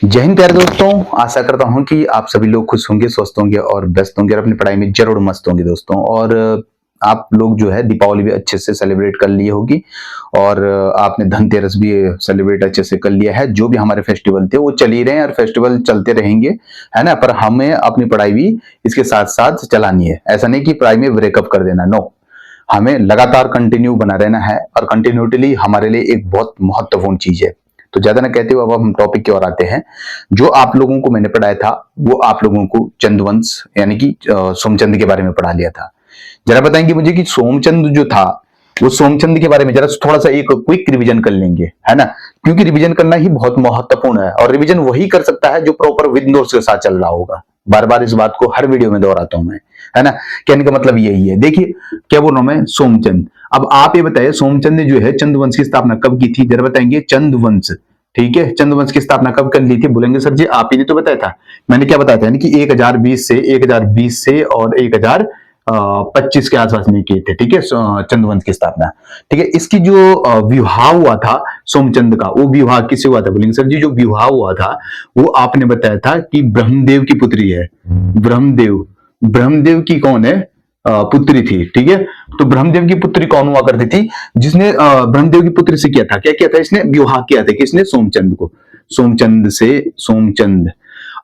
जय हिंद प्यारे दोस्तों। आशा करता हूं कि आप सभी लोग खुश होंगे, स्वस्थ होंगे और व्यस्त होंगे और अपनी पढ़ाई में जरूर मस्त होंगे दोस्तों। और आप लोग जो है दीपावली भी अच्छे से सेलिब्रेट कर लिए होगी और आपने धनतेरस भी सेलिब्रेट अच्छे से कर लिया है। जो भी हमारे फेस्टिवल थे वो चल ही रहे हैं और फेस्टिवल चलते रहेंगे, है ना। पर हमें अपनी पढ़ाई भी इसके साथ साथ चलानी है। ऐसा नहीं कि पढ़ाई में ब्रेकअप कर देना, नो। हमें लगातार कंटिन्यू बना रहना है और कंटिन्यूटी हमारे लिए एक बहुत महत्वपूर्ण चीज है। तो ज्यादा ना कहते हुए अब हम टॉपिक की ओर आते हैं। जो आप लोगों को मैंने पढ़ाया था वो आप लोगों को चंद्रवंश यानी कि सोमचंद के बारे में पढ़ा लिया था। जरा बताएंगे मुझे कि सोमचंद जो था वो सोमचंद के बारे में जरा थोड़ा सा एक क्विक रिवीजन कर लेंगे, है ना। क्योंकि रिवीजन करना ही बहुत महत्वपूर्ण है और रिवीजन वही कर सकता है जो प्रॉपर विद नोट्स के साथ चल रहा होगा। बार बार इस बात को हर वीडियो में दोहराता हूं मैं, है ना। कहने का मतलब यही है। देखिए क्या बोल रहा हूं मैं, सोमचंद। अब आप ये बताइए सोमचंद ने जो है चंद्रवंश की स्थापना कब की थी, जरा बताएंगे। चंद्रवंश, ठीक है, चंद्रवंश की स्थापना कब कर ली थी? बोलेंगे सर जी आप ही ने तो बताया था। मैंने क्या बताया था, यानी कि 1020 से और 1025 के आसपास में किए थे, ठीक है, चंद्रवंश की स्थापना। ठीक है, इसकी जो विवाह हुआ था सोमचंद का, वो विवाह किससे हुआ था? बोलेंगे सर जी जो विवाह हुआ था वो आपने बताया था कि ब्रह्मदेव की पुत्री है। ब्रह्मदेव, ब्रह्मदेव की कौन है? पुत्री थी, ठीक है। तो ब्रह्मदेव की पुत्री कौन हुआ करती थी? जिसने ब्रह्मदेव की पुत्री से किया था, क्या किया था? इसने विवाह किया था किसने? सोमचंद को, सोमचंद से, सोमचंद।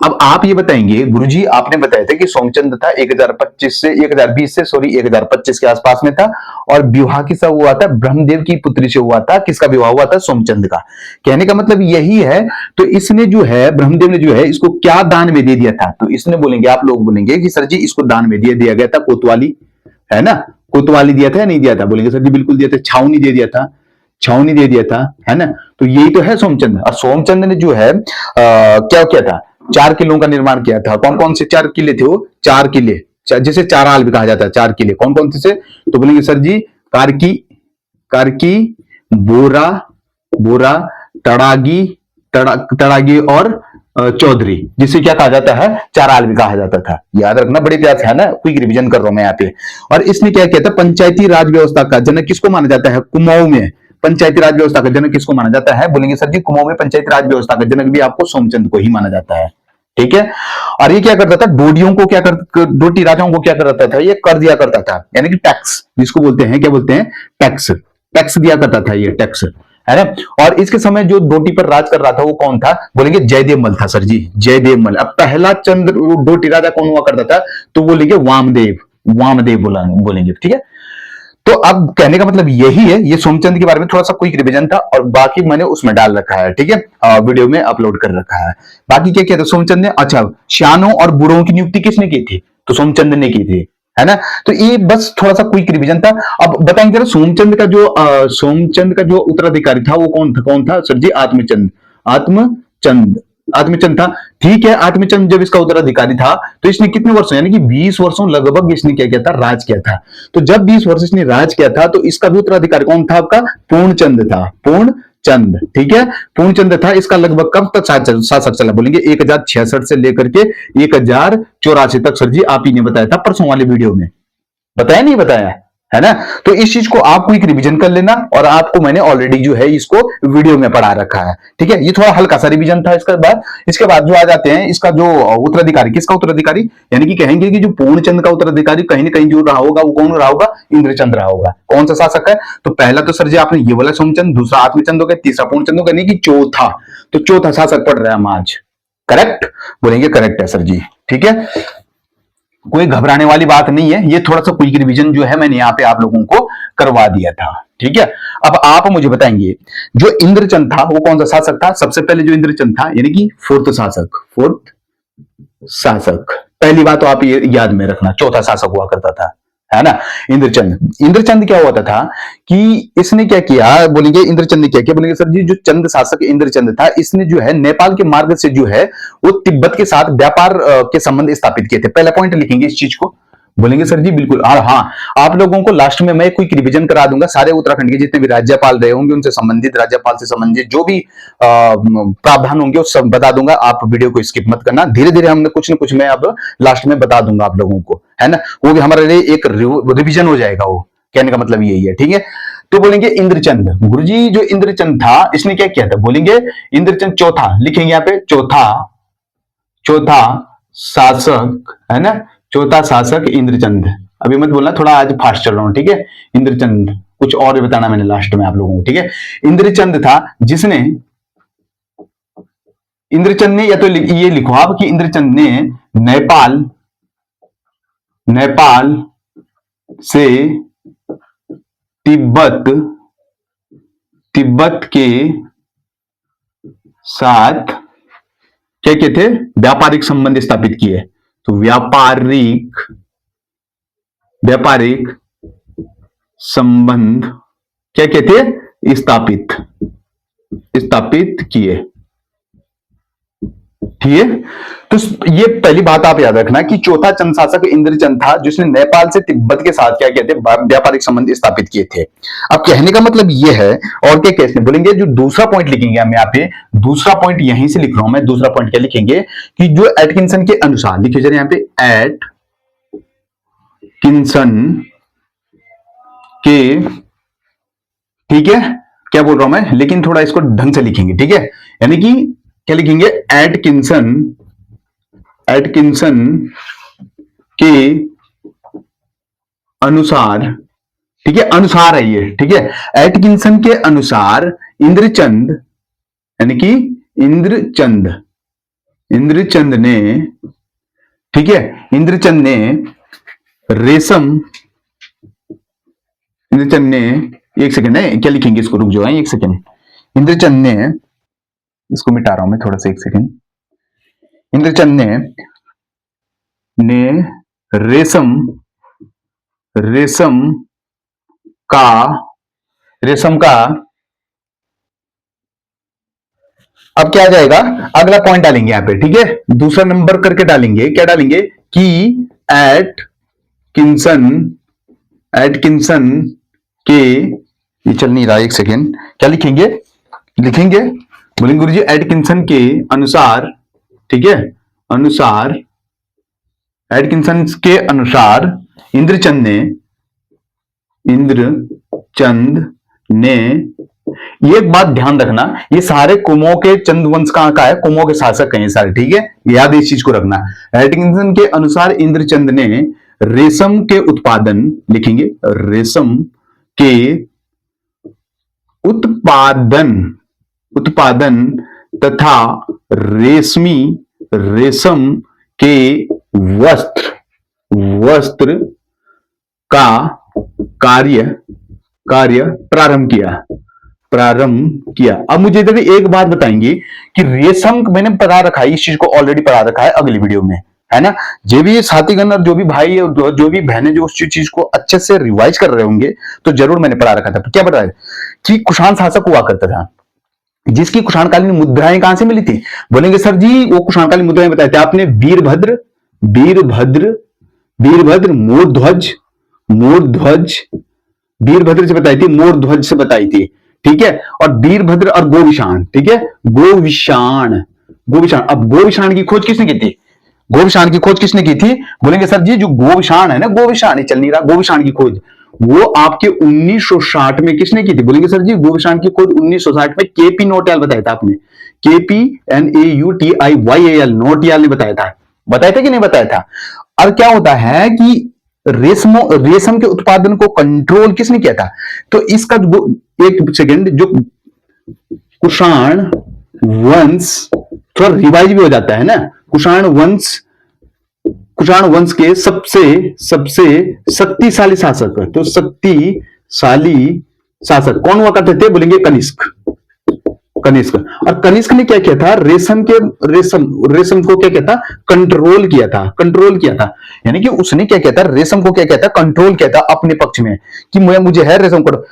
अब आप ये बताएंगे गुरुजी आपने बताया था कि सोमचंद था 1020 से सॉरी 1025 के आसपास में था और विवाह किसका हुआ था? ब्रह्मदेव की पुत्री से हुआ था। किसका विवाह हुआ था? सोमचंद का। कहने का मतलब यही है। तो इसने जो है ब्रह्मदेव ने जो है इसको क्या दान में दे दिया था? तो इसने बोलेंगे, आप लोग बोलेंगे कि सर जी इसको दान में दिया गया था कोतवाली, है ना। कोतवाली दिया था या नहीं दिया था? बोलेंगे सर जी बिल्कुल दिया था। छावनी दे दिया था, छावनी दे दिया था, है ना। तो यही तो है सोमचंद। और सोमचंद ने जो है क्या किया था? 4 किलों का निर्माण किया था। कौन कौन से 4 किले थे वो? 4 किले, जिसे चाराल भी कहा जाता है। 4 किले कौन कौन से? तो बोलेंगे सर जी कारकी, कारकी, बोरा, बोरा, तड़ागी, तड़ागी और चौधरी, जिसे क्या कहा जाता है? चाराल भी कहा जाता था। याद रखना बड़ी प्यार से, है ना। क्विक रिवीजन कर रहा हूं मैं यहाँ पे। और इसने क्या किया था? पंचायती राज व्यवस्था का जनक किसको माना जाता है? कुमाऊं में पंचायती राज व्यवस्था का जनक किसको माना जाता है? बोलेंगे सर जी कुमाऊं में पंचायती राज व्यवस्था का जनक भी आपको सोमचंद को ही माना जाता है, ठीक है। और ये क्या करता था? डोडियों को क्या कर, डोटी राजाओं को क्या करता था? ये कर दिया करता था, यानी कि टैक्स जिसको बोलते हैं, क्या बोलते हैं? टैक्स, टैक्स दिया करता था ये, टैक्स, है ना। और इसके समय जो डोटी पर राज कर रहा था वो कौन था? बोलेंगे जयदेव मल था सर जी, जयदेव मल। अब पहला चंद्र डोटी राजा कौन हुआ करता था? तो बोलेंगे वामदेव, वामदेव बोलेंगे, ठीक है। तो अब कहने का मतलब यही है। ये सोमचंद के बारे में थोड़ा सा क्विक रिवीजन था और बाकी मैंने उसमें डाल रखा है, ठीक है, वीडियो में अपलोड कर रखा है। बाकी क्या किया था सोमचंद ने? अच्छा, श्यानों और बुढ़ों की नियुक्ति किसने की थी? तो सोमचंद ने की थी, है ना। तो ये बस थोड़ा सा क्विक रिवीजन था। अब बताएंगे जरा सोमचंद का जो उत्तराधिकारी था वो कौन था? कौन था सर जी? आत्मचंद, आत्मचंद, आत्मचंद था, ठीक है। आत्मचंद जब इसका उत्तराधिकारी था तो इसने कितने वर्षों, यानी कि 20 वर्षों लगभग इसने क्या किया था? राज किया था। तो जब 20 वर्ष इसने राज किया था तो इसका भी उत्तराधिकारी कौन था? आपका पूर्णचंद था, पूर्णचंद, ठीक है। पूर्णचंद था। इसका लगभग कब तक शासक चला? बोलेंगे 1066 से लेकर के 1084 तक। सर जी आप ही ने बताया था परसों वाले वीडियो में, बताया नहीं बताया, है ना। तो इस चीज को आपको एक रिवीजन कर लेना और आपको मैंने ऑलरेडी जो है इसको वीडियो में पढ़ा रखा है, ठीक है। ये थोड़ा हल्का सा रिवीजन था। इसके बाद जो आ जाते हैं इसका जो उत्तराधिकारी, किसका उत्तराधिकारी? यानी कि कहेंगे कि जो पूर्णचंद का उत्तराधिकारी कहीं ना कहीं जो रहा होगा वो कौन रहा होगा? इंद्रचंद रहा होगा। कौन सा शासक है? तो पहला तो सर जी आपने ये बोला सोमचंद, दूसरा आत्मचंद हो गया, तीसरा पूर्णचंद हो गया, नहीं कि चौथा। तो चौथा शासक पढ़ रहे हैं हम आज, करेक्ट? बोलेंगे करेक्ट है सर जी, ठीक है। कोई घबराने वाली बात नहीं है। ये थोड़ा सा क्विक रिवीजन जो है मैंने यहाँ पे आप लोगों को करवा दिया था, ठीक है। अब आप मुझे बताएंगे जो इंद्रचंद था वो कौन सा शासक था? सबसे पहले जो इंद्रचंद था यानी कि फोर्थ शासक, फोर्थ शासक। पहली बात तो आप ये याद में रखना, चौथा शासक हुआ करता था, है ना। इंद्रचंद, इंद्रचंद क्या होता था कि इसने क्या किया? बोलेंगे इंद्रचंद ने क्या किया? बोलेंगे सर जी जो चंद शासक इंद्रचंद था इसने जो है नेपाल के मार्ग से जो है वो तिब्बत के साथ व्यापार के संबंध स्थापित किए थे। पहला पॉइंट लिखेंगे इस चीज को। बोलेंगे सर जी बिल्कुल। और हाँ, आप लोगों को लास्ट में मैं क्विक रिवीजन करा दूंगा सारे उत्तराखंड के जितने भी राज्यपाल रहे होंगे उनसे संबंधित, राज्यपाल से संबंधित जो भी प्रावधान होंगे वो सब बता दूंगा। आप वीडियो को स्किप मत करना, धीरे धीरे हमने कुछ न कुछ मैं अब लास्ट में बता दूंगा आप लोगों को, है ना। वो भी हमारे लिए एक रिवीजन हो जाएगा वो, कहने का मतलब यही है, ठीक है। तो बोलेंगे इंद्रचंद। गुरुजी जो इंद्रचंद था इसने क्या किया था, बोलेंगे इंद्रचंद चौथा, लिखेंगे यहाँ पे चौथा, चौथा शासक है ना, चौथा शासक इंद्रचंद। अभी मत बोलना, थोड़ा आज फास्ट चल रहा हूं, ठीक है। इंद्रचंद, कुछ और भी बताना मैंने लास्ट में आप लोगों को, ठीक है। इंद्रचंद था जिसने, इंद्रचंद ने, या तो ये लिखो आप कि इंद्रचंद ने नेपाल, नेपाल से तिब्बत, तिब्बत के साथ क्या किए थे, व्यापारिक संबंध स्थापित किए। तो व्यापारिक, व्यापारिक संबंध क्या किए थे, स्थापित, स्थापित किए, ठीक है। तो ये पहली बात आप याद रखना कि चौथा चंद शासक इंद्रचंद था जिसने नेपाल से तिब्बत के साथ क्या किए थे, व्यापारिक संबंध स्थापित किए थे। अब कहने का मतलब ये है, और क्या कैसे बोलेंगे, जो दूसरा पॉइंट लिखेंगे हम यहाँ पे, दूसरा पॉइंट यहीं से लिख रहा हूं मैं, दूसरा पॉइंट क्या लिखेंगे कि जो एटकिंसन के अनुसार, लिखिए जरा यहाँ पे, एटकिंसन के, ठीक है, क्या बोल रहा हूं मैं, लेकिन थोड़ा इसको ढंग से लिखेंगे, ठीक है। यानी कि क्या लिखेंगे, एटकिंसन, एटकिंसन के अनुसार, ठीक है, अनुसार है ये, ठीक है। एटकिंसन के अनुसार इंद्रचंद, यानी कि इंद्रचंद, इंद्रचंद ने, ठीक है, इंद्रचंद ने रेशम, इंद्रचंद ने, एक सेकंड है, क्या लिखेंगे इसको, रुक जाओ एक सेकंड। इंद्रचंद ने, इसको मिटा रहा हूं मैं थोड़ा सा, एक सेकंड। इंद्रचंद ने रेशम, रेशम का, रेशम का, अब क्या आ जाएगा, अगला पॉइंट डालेंगे यहां पे, ठीक है, दूसरा नंबर करके डालेंगे, क्या डालेंगे कि एटकिंसन, एटकिंसन के, ये चल नहीं रहा, एक सेकेंड, क्या लिखेंगे, लिखेंगे, बोलेंगे गुरुजी एटकिंसन के अनुसार, ठीक है, अनुसार, एटकिंसन के अनुसार इंद्रचंद ने, इंद्रचंद ने, एक बात ध्यान रखना, ये सारे कुमो के चंद्रवंश कहां का है, कुमो के शासक हैं सारे, ठीक है, याद इस चीज को रखना। एटकिंसन के अनुसार इंद्रचंद ने रेशम के उत्पादन, लिखेंगे रेशम के उत्पादन, उत्पादन तथा रेशमी, रेशम के वस्त्र, वस्त्र का कार्य, कार्य प्रारंभ किया, प्रारंभ किया। अब मुझे इधर एक बात बताएंगे कि रेशम, मैंने पढ़ा रखा है इस चीज को, ऑलरेडी पढ़ा रखा है अगली वीडियो में, है ना। जो भी साथीगण और जो भी भाई, जो भी बहनें जो उस चीज को अच्छे से रिवाइज कर रहे होंगे, तो जरूर मैंने पढ़ा रखा था। तो क्या पढ़ा है कि कुषाण शासक हुआ करता था जिसकी कुषाणकालीन मुद्राएं कहां से मिली थी, बोलेंगे सर जी वो कुषाणकालीन मुद्राएं बताए थे आपने, वीरभद्र, वीरभद्र, वीरभद्र, मोरध्वज, मोरध्वज, वीरभद्र से बताई थी, मोरध्वज से बताई थी, ठीक है, और वीरभद्र और गोविशाण, ठीक है, गोविशाण, गोविशाण। अब गोविशाण की खोज किसने की थी, गोविशाण की खोज किसने की थी, बोलेंगे सर जी जो गोविशाण है ना, गोविशाण चल नहीं रहा, गोविशाण की खोज वो आपके 1960 में किसने की थी, बोलेंगे सर जी गोविशाण की खोज 1960 में केपी नौटियाल बताया था आपने, केपी NAUTIYAL, नौटियाल ने बताया था, बताया था कि नहीं बताया था। और क्या होता है कि रेशम के उत्पादन को कंट्रोल किसने किया था, तो इसका एक सेकेंड, जो कुषाण वंश, थोड़ा रिवाइज भी हो जाता है ना, कुषाण वंश, कुषाण वंश के सबसे सबसे शक्तिशाली शासक, तो शक्तिशाली शासक कौन हुआ करते थे, बोलेंगे कनिष्क, कनिष्क। और कनिष्क ने क्या किया था, रेशम के, रेशम को क्या किया था, कंट्रोल किया था, कंट्रोल किया था, यानी कि उसने क्या किया था, रेशम को क्या किया था, कंट्रोल किया था अपने पक्ष में, कि मुझे है रेशम को,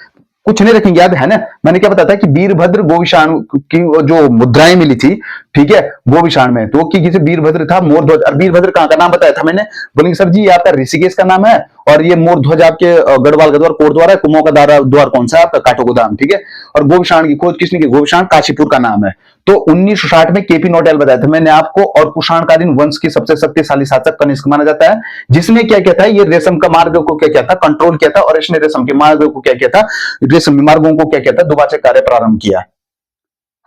कुछ नहीं रखेंगे, याद है ना, मैंने क्या बताया था कि वीरभद्र गोविशाण की जो मुद्राएं मिली थी, ठीक है, गोविशाण में, तो किसी वीरभद्र था, मोरध्वज, और वीरभद्र कहां का नाम बताया था मैंने, बोलेंगे सर जी ये आपका ऋषिकेश का नाम है, और ये मोर ध्वज आपके गढ़वाल गद्वार कोटद्वार है, कुमाऊं का द्वार कौन सा है आपका, काठगोदाम, ठीक है। और गोविषाण की खोज किसने की, गोविषाण काशीपुर का नाम है। तो 1960 में केपी नोटियाल बताया था मैंने आपको। और कुषाणकालीन वंश की सबसे शक्तिशाली शासक कनिष्क माना जाता है, जिसने क्या किया था, ये रेशम का मार्ग को क्या किया था, कंट्रोल किया था। और इसने रेशम के मार्ग को क्या किया था, रेशम मार्गों को क्या किया था, दोबारा कार्य प्रारंभ किया।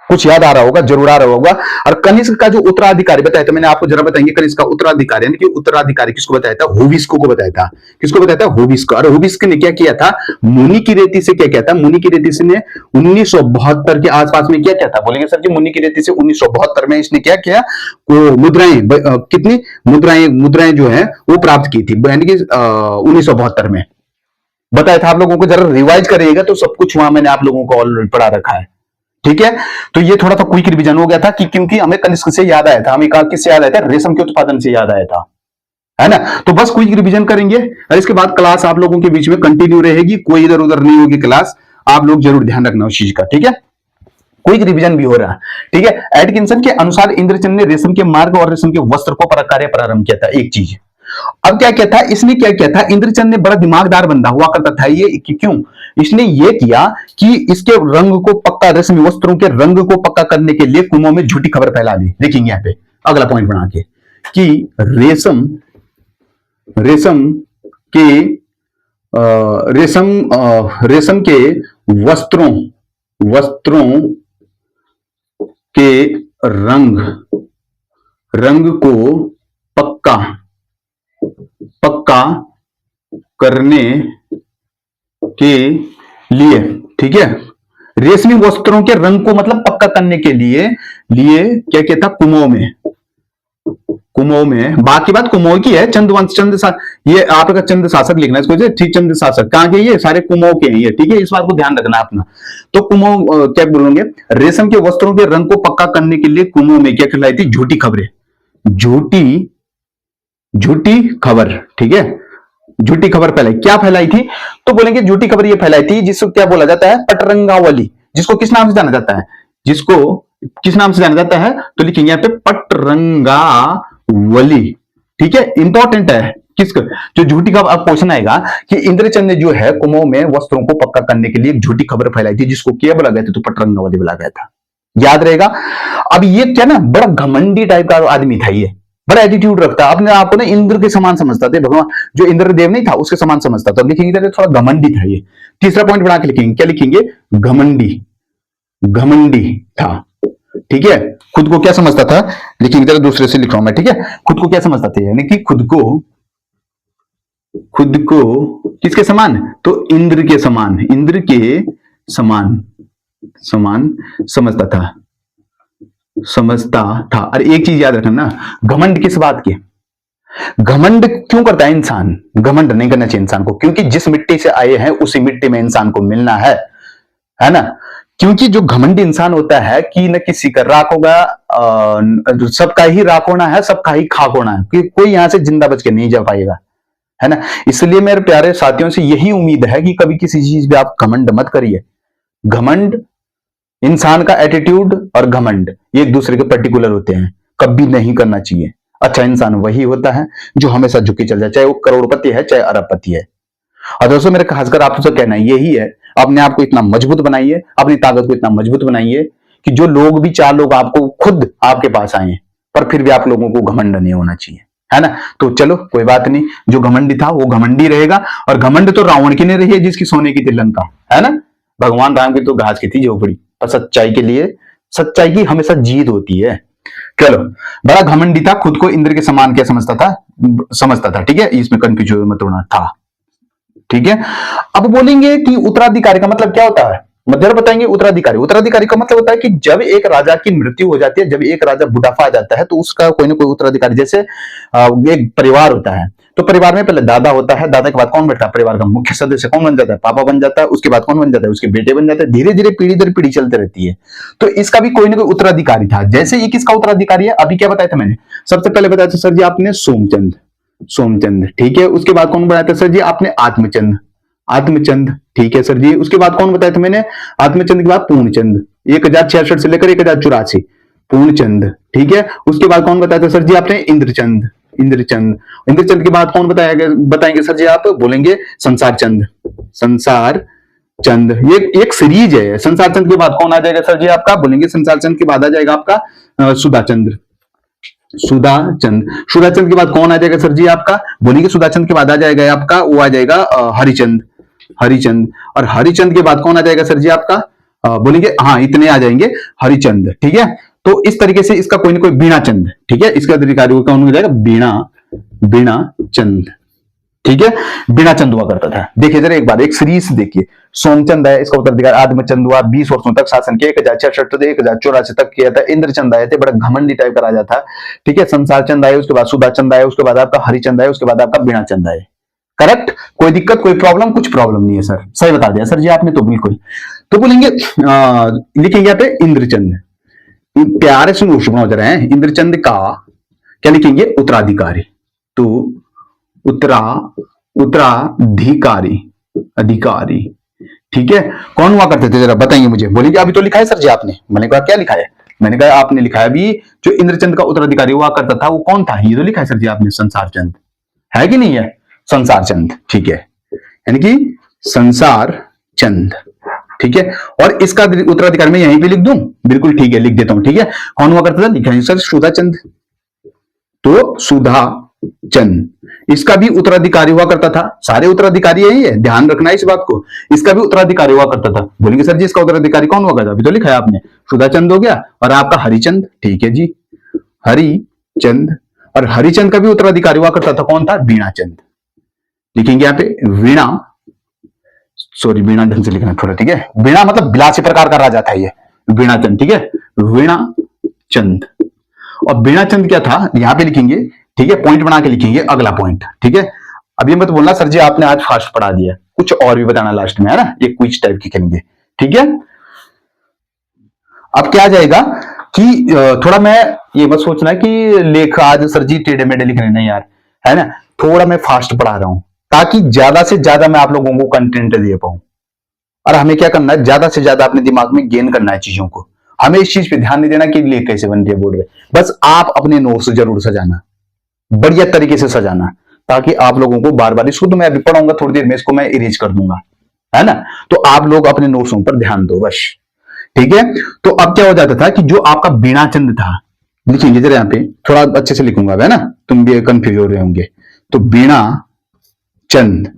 कुछ याद आ रहा होगा, जरूर आ रहा होगा। और कनिष्क का जो उत्तराधिकारी बताया था मैंने आपको, जरा बताएंगे। कनिष्क का उत्तराधिकारी यानी कि उत्तराधिकारी किसको बताया था, होविस्को को बताया था। किसको बताया था, होविस्को। और होविस्क ने क्या किया था, मुनि की रेती से क्या किया था, मुनि की रेती से ने 1972 के आसपास में क्या किया था, बोलेंगे सर जी, मुनि की रेती से 1972 में इसने क्या किया, मुद्राएं, कितनी मुद्राएं जो है वो प्राप्त की थी, यानी कि 1972 में बताया था। आप लोगों को जरा रिवाइज करिएगा तो सब कुछ वहां मैंने आप लोगों को ऑलरेडी पढ़ा रखा है, ठीक है। तो ये थोड़ा सा क्विक रिवीजन हो गया था कि क्योंकि हमें कनिष्क से याद आया था, हमें किससे याद आया था, रेशम के उत्पादन से याद आया था, है ना। तो बस क्विक रिवीजन करेंगे और इसके बाद क्लास आप लोगों के बीच में कंटिन्यू रहेगी, कोई इधर उधर नहीं होगी क्लास। आप लोग जरूर ध्यान रखना उस चीज का, ठीक है। क्विक रिवीजन भी हो रहा है, ठीक है। एटकिंसन के अनुसार इंद्रचंद ने रेशम के मार्ग और रेशम के वस्त्र को कार्य प्रारंभ किया था, एक चीज। अब क्या किया था इसने, क्या किया था, इंद्रचंद ने बड़ा दिमागदार बंदा हुआ करता था ये, क्यों, इसने ये किया कि इसके रंग को पक्का, रेशमी वस्त्रों के रंग को पक्का करने के लिए कुमों में झूठी खबर फैला दी। देखेंगे यहाँ पे अगला पॉइंट बना के कि रेशम के वस्त्रों के रंग को पक्का करने के लिए, ठीक है, रेशमी वस्त्रों के रंग को मतलब पक्का करने के लिए क्या कहता, कुमो में बाकी बात कुमो की है, ये आपका चंद शासक लिखना है इसको, ठीक, चंद शासक कहां के, ये सारे कुमो के हैं ये, ठीक है, इस बात को ध्यान रखना अपना। तो कुमो क्या बोलोगे, रेशम के वस्त्रों के रंग को पक्का करने के लिए कुमो में क्या फैलाई थी, झूठी खबरें, झूठी खबर, ठीक है, झूठी खबर फैलाई। क्या फैलाई थी, तो बोलेंगे झूठी खबर ये फैलाई थी जिसको क्या बोला जाता है, पटरंगावली, जिसको किस नाम से जाना जाता है, तो लिखेंगे यहाँ पे पटरंगावली, ठीक है। इंपॉर्टेंट है किसका, जो झूठी खबर, अब क्वेश्चन आएगा कि इंद्रचंद ने जो है कुमो में वस्त्रों को पक्का करने के लिए एक झूठी खबर फैलाई थी, जिसको क्या बोला गया था, तो पटरंगावली बोला गया था, याद रहेगा। अब ये क्या ना, बड़ा घमंडी टाइप का आदमी था, ये बड़ा एटीट्यूड रखता है, अपने आप को ना इंद्र के समान समझता था, भगवान जो इंद्रदेव नहीं था उसके समान समझता था। लिखेंगे थोड़ा घमंडी था ये। तीसरा पॉइंट बना के लिखेंगे, क्या लिखेंगे, घमंडी था, ठीक है। खुद को क्या समझता था, लिखेंगे जरा दूसरे से लिख रहा हूं मैं, ठीक है। खुद को क्या समझता था, यानी कि खुद को किसके समान, तो इंद्र के समान समझता था। और एक चीज याद रखना ना, घमंड किस बात की, घमंड क्यों करता है इंसान, घमंड नहीं करना चाहिए इंसान को, क्योंकि जिस मिट्टी से आए हैं उसी मिट्टी में इंसान को मिलना है ना। क्योंकि जो घमंडी इंसान होता है कि न किसी का राख होगा, सबका ही राख होना है, सबका ही खाक होना है, कि कोई यहां से जिंदा बच के नहीं जा पाएगा, है ना। इसलिए मेरे प्यारे साथियों से यही उम्मीद है कि कभी किसी चीज पे आप घमंड मत करिए। घमंड, इंसान का एटीट्यूड और घमंड ये एक दूसरे के पर्टिकुलर होते हैं, कभी नहीं करना चाहिए। अच्छा इंसान वही होता है जो हमेशा झुकी चल जाए, चाहे वो करोड़पति है चाहे अरबपति है। और दोस्तों मेरे खासकर आपसे कहना यही है, अपने आप को इतना मजबूत बनाइए, अपनी ताकत को इतना मजबूत बनाइए कि जो लोग भी, चार लोग आपको खुद आपके पास आए, पर फिर भी आप लोगों को घमंड नहीं होना चाहिए, है ना। तो चलो कोई बात नहीं, जो घमंडी था वो घमंडी रहेगा। और घमंड तो रावण की नहीं रही है जिसकी सोने की थी लंका, है ना। भगवान राम की तो घास की थी झोपड़ी। और सच्चाई के लिए, सच्चाई की हमेशा जीत होती है। चलो, बड़ा घमंडी था, खुद को इंद्र के समान क्या समझता था, ठीक है, इसमें कंफ्यूज मत होना था, ठीक है। अब बोलेंगे कि उत्तराधिकारी का मतलब क्या होता है, मध्य बताएंगे। उत्तराधिकारी का मतलब होता है कि जब एक राजा की मृत्यु हो जाती है, जब एक राजा बुढ़ापा आ जाता है, तो उसका कोई ना कोई उत्तराधिकारी, जैसे एक परिवार होता है, तो परिवार में पहले दादा होता है, दादा के बाद कौन बैठता है, परिवार का मुख्य सदस्य कौन बन जाता है, पापा बन जाता है, उसके बाद कौन बन जाता है, उसके बेटे बन जाते हैं, धीरे धीरे पीढ़ी दर पीढ़ी चलते रहती है। तो इसका भी कोई ना कोई उत्तराधिकारी था। जैसे ये किसका उत्तराधिकारी है, अभी क्या बताया था मैंने, सबसे पहले बताया था सर जी आपने सोमचंद, ठीक है। उसके बाद कौन बताया था सर जी आपने आत्मचंद, ठीक है सर जी। उसके बाद कौन बताया था मैंने, आत्मचंद के बाद पूर्णचंद, 1066 से लेकर 1084 पूर्णचंद, ठीक है। उसके बाद कौन बताया था सर जी आपने, इंद्रचंद, इंद्रचंद। इंद्रचंद के बाद कौन बताएंगे सर जी आप? बोलेंगे संसार चंद। संसार चंद, ये एक सीरीज है। संसार चंद के बाद कौन आ जाएगा सर जी आपका? बोलेंगे संसार चंद के बाद आ जाएगा आपका सुधाचंद्र। सुधाचंद। सुधाचंद के बाद कौन आ जाएगा सर जी आपका? बोलेंगे सुधाचंद के बाद आ जाएगा आपका, वो आ जाएगा हरिचंद। हरिचंद। और हरिचंद के बाद कौन आ जाएगा सर जी आपका? बोलेंगे हाँ इतने आ जाएंगे, हरिचंद। ठीक है, तो इस तरीके से इसका कोई ना कोई बीणाचंद। ठीक है, इसका अधिकारी कौन हो जाएगा? बीणाचंद। ठीक है, बीणाचंद हुआ करता था। देखिए जरा एक बार एक सीरीज देखिए। सोमचंद है, इसका उत्तराधिकारी आदिमचंद हुआ, 20 वर्षों तक शासन किया, 1066 से 1084 तक किया था। इंद्रचंद आए थे, बड़ा घमंडी टाइप का राजा था। ठीक है, संसार चंद आए, उसके बाद सुधाचंद आए, उसके बाद आपका हरिचंद आए, उसके बाद आपका बीणाचंद आए। करेक्ट? कोई दिक्कत, कोई प्रॉब्लम? कुछ प्रॉब्लम नहीं है सर, सही बता दिया सर जी आपने तो बिल्कुल। तो बोलेंगे लिखेंगे यहाँ पे इंद्रचंद। प्यारे से नोट्स बना रहे हैं। इंद्रचंद का क्या लिखेंगे? उत्तराधिकारी। तो उत्तराधिकारी, अधिकारी। ठीक है, कौन हुआ करते थे जरा बताएंगे मुझे। बोलेंगे अभी तो लिखा है सर जी आपने। मैंने कहा क्या लिखा है? मैंने कहा आपने लिखा है अभी, जो इंद्रचंद का उत्तराधिकारी हुआ करता था वो कौन था? ये तो लिखा है सर जी आपने, संसार चंद। है कि नहीं है? संसार चंद। ठीक है, यानी कि संसार चंद। ठीक है, और इसका उत्तराधिकारी मैं यहीं पे लिख दूं? बिल्कुल ठीक है, लिख देता हूं। ठीक है, कौन हुआ करता था? लिखा है सर सुधाचंद। तो सुधाचंद, इसका भी उत्तराधिकारी हुआ करता था। सारे उत्तराधिकारी यही है, ध्यान रखना है इस बात को। इसका भी उत्तराधिकारी हुआ करता था। बोलेंगे सर जी इसका उत्तराधिकारी कौन हुआ करता? अभी तो लिखा है आपने, सुधाचंद हो गया, और आपका हरिचंद। ठीक है जी, हरिचंद। और हरिचंद का भी उत्तराधिकारी हुआ करता था, कौन था? बीणाचंद। लिखेंगे यहाँ पे वीणा, सॉरी वीणा ढंग से लिखना थोड़ा। ठीक है, वीणा मतलब बिलासी प्रकार का राजा था ये, वीणाचंद। ठीक है, वीणाचंद। और वीणाचंद क्या था यहां पे लिखेंगे। ठीक है, पॉइंट बना के लिखेंगे अगला पॉइंट। ठीक है, अब ये मत बोलना सर जी आपने आज फास्ट पढ़ा दिया, कुछ और भी बताना लास्ट में, है ना? ये क्विज टाइप की करेंगे। ठीक है, अब क्या आ जाएगा कि थोड़ा मैं ये मत सोचना कि लेख आज सर जी टेढ़े मेढ़े लिख रहे, नहीं यार, है ना? थोड़ा मैं फास्ट पढ़ा रहा हूं ताकि ज्यादा से ज्यादा मैं आप लोगों को कंटेंट दे पाऊं। और हमें क्या करना है? ज्यादा से ज्यादा अपने दिमाग में गेन करना है चीजों को। हमें इस चीज पे ध्यान नहीं देना कि लेख कैसे बन रही है बोर्ड में। बस आप अपने नोट्स जरूर सजाना, बढ़िया तरीके से सजाना, ताकि आप लोगों को बार बार, इसको तो मैं अभी पढ़ाऊंगा थोड़ी देर में, इसको मैं इरेज कर दूंगा, है ना? तो आप लोग अपने नोट्सों पर ध्यान दो बस। ठीक है, तो अब क्या हो जाता था कि जो आपका बीणाचंद था, लिखेंगे जरा यहाँ पे, थोड़ा अच्छे से लिखूंगा, है ना? तुम भी कंफ्यूज हो रहे होंगे। तो बीणाचंद।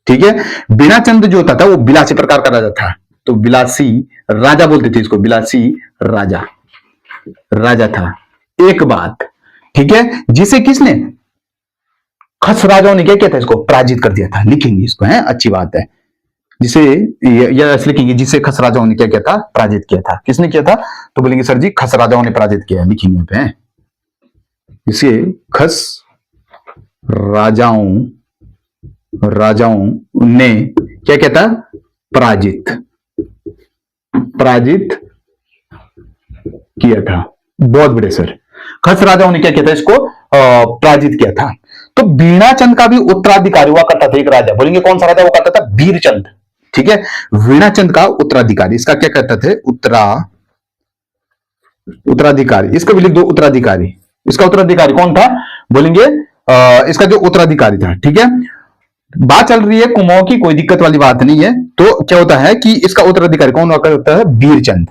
ठीक है, बीणाचंद जो होता था वो बिलासी प्रकार का राजा था। तो बिलासी राजा बोलते थे इसको, बिलासी राजा, राजा था। एक बात, ठीक है, जिसे किसने? खस राजाओं ने क्या किया था? इसको पराजित कर दिया था। लिखेंगे इसको, है अच्छी बात है। जिसे ऐसे लिखेंगे, जिसे खस राजाओं ने क्या किया था? पराजित किया था। किसने किया था? तो बोलेंगे सर जी खस राजाओं ने पराजित किया। लिखेंगे पे, इसे खस राजाओं ने क्या किया था? पराजित किया था। बहुत बड़े सर, खस राजाओं ने क्या किया था? इसको पराजित किया था। तो बीणाचंद का भी उत्तराधिकारी हुआ करता था एक राजा। बोलेंगे कौन सा राजा हुआ करता था? वीरचंद। ठीक है, वीणाचंद का उत्तराधिकारी, इसका क्या कहते थे? उत्तराधिकारी। इसको भी लिख दो उत्तराधिकारी। इसका उत्तराधिकारी कौन था? बोलेंगे इसका जो उत्तराधिकारी था। ठीक है, बात चल रही है कुमाऊं की, कोई दिक्कत वाली बात नहीं है। तो क्या होता है कि इसका उत्तराधिकारी कौन हुआ करता है? वीरचंद।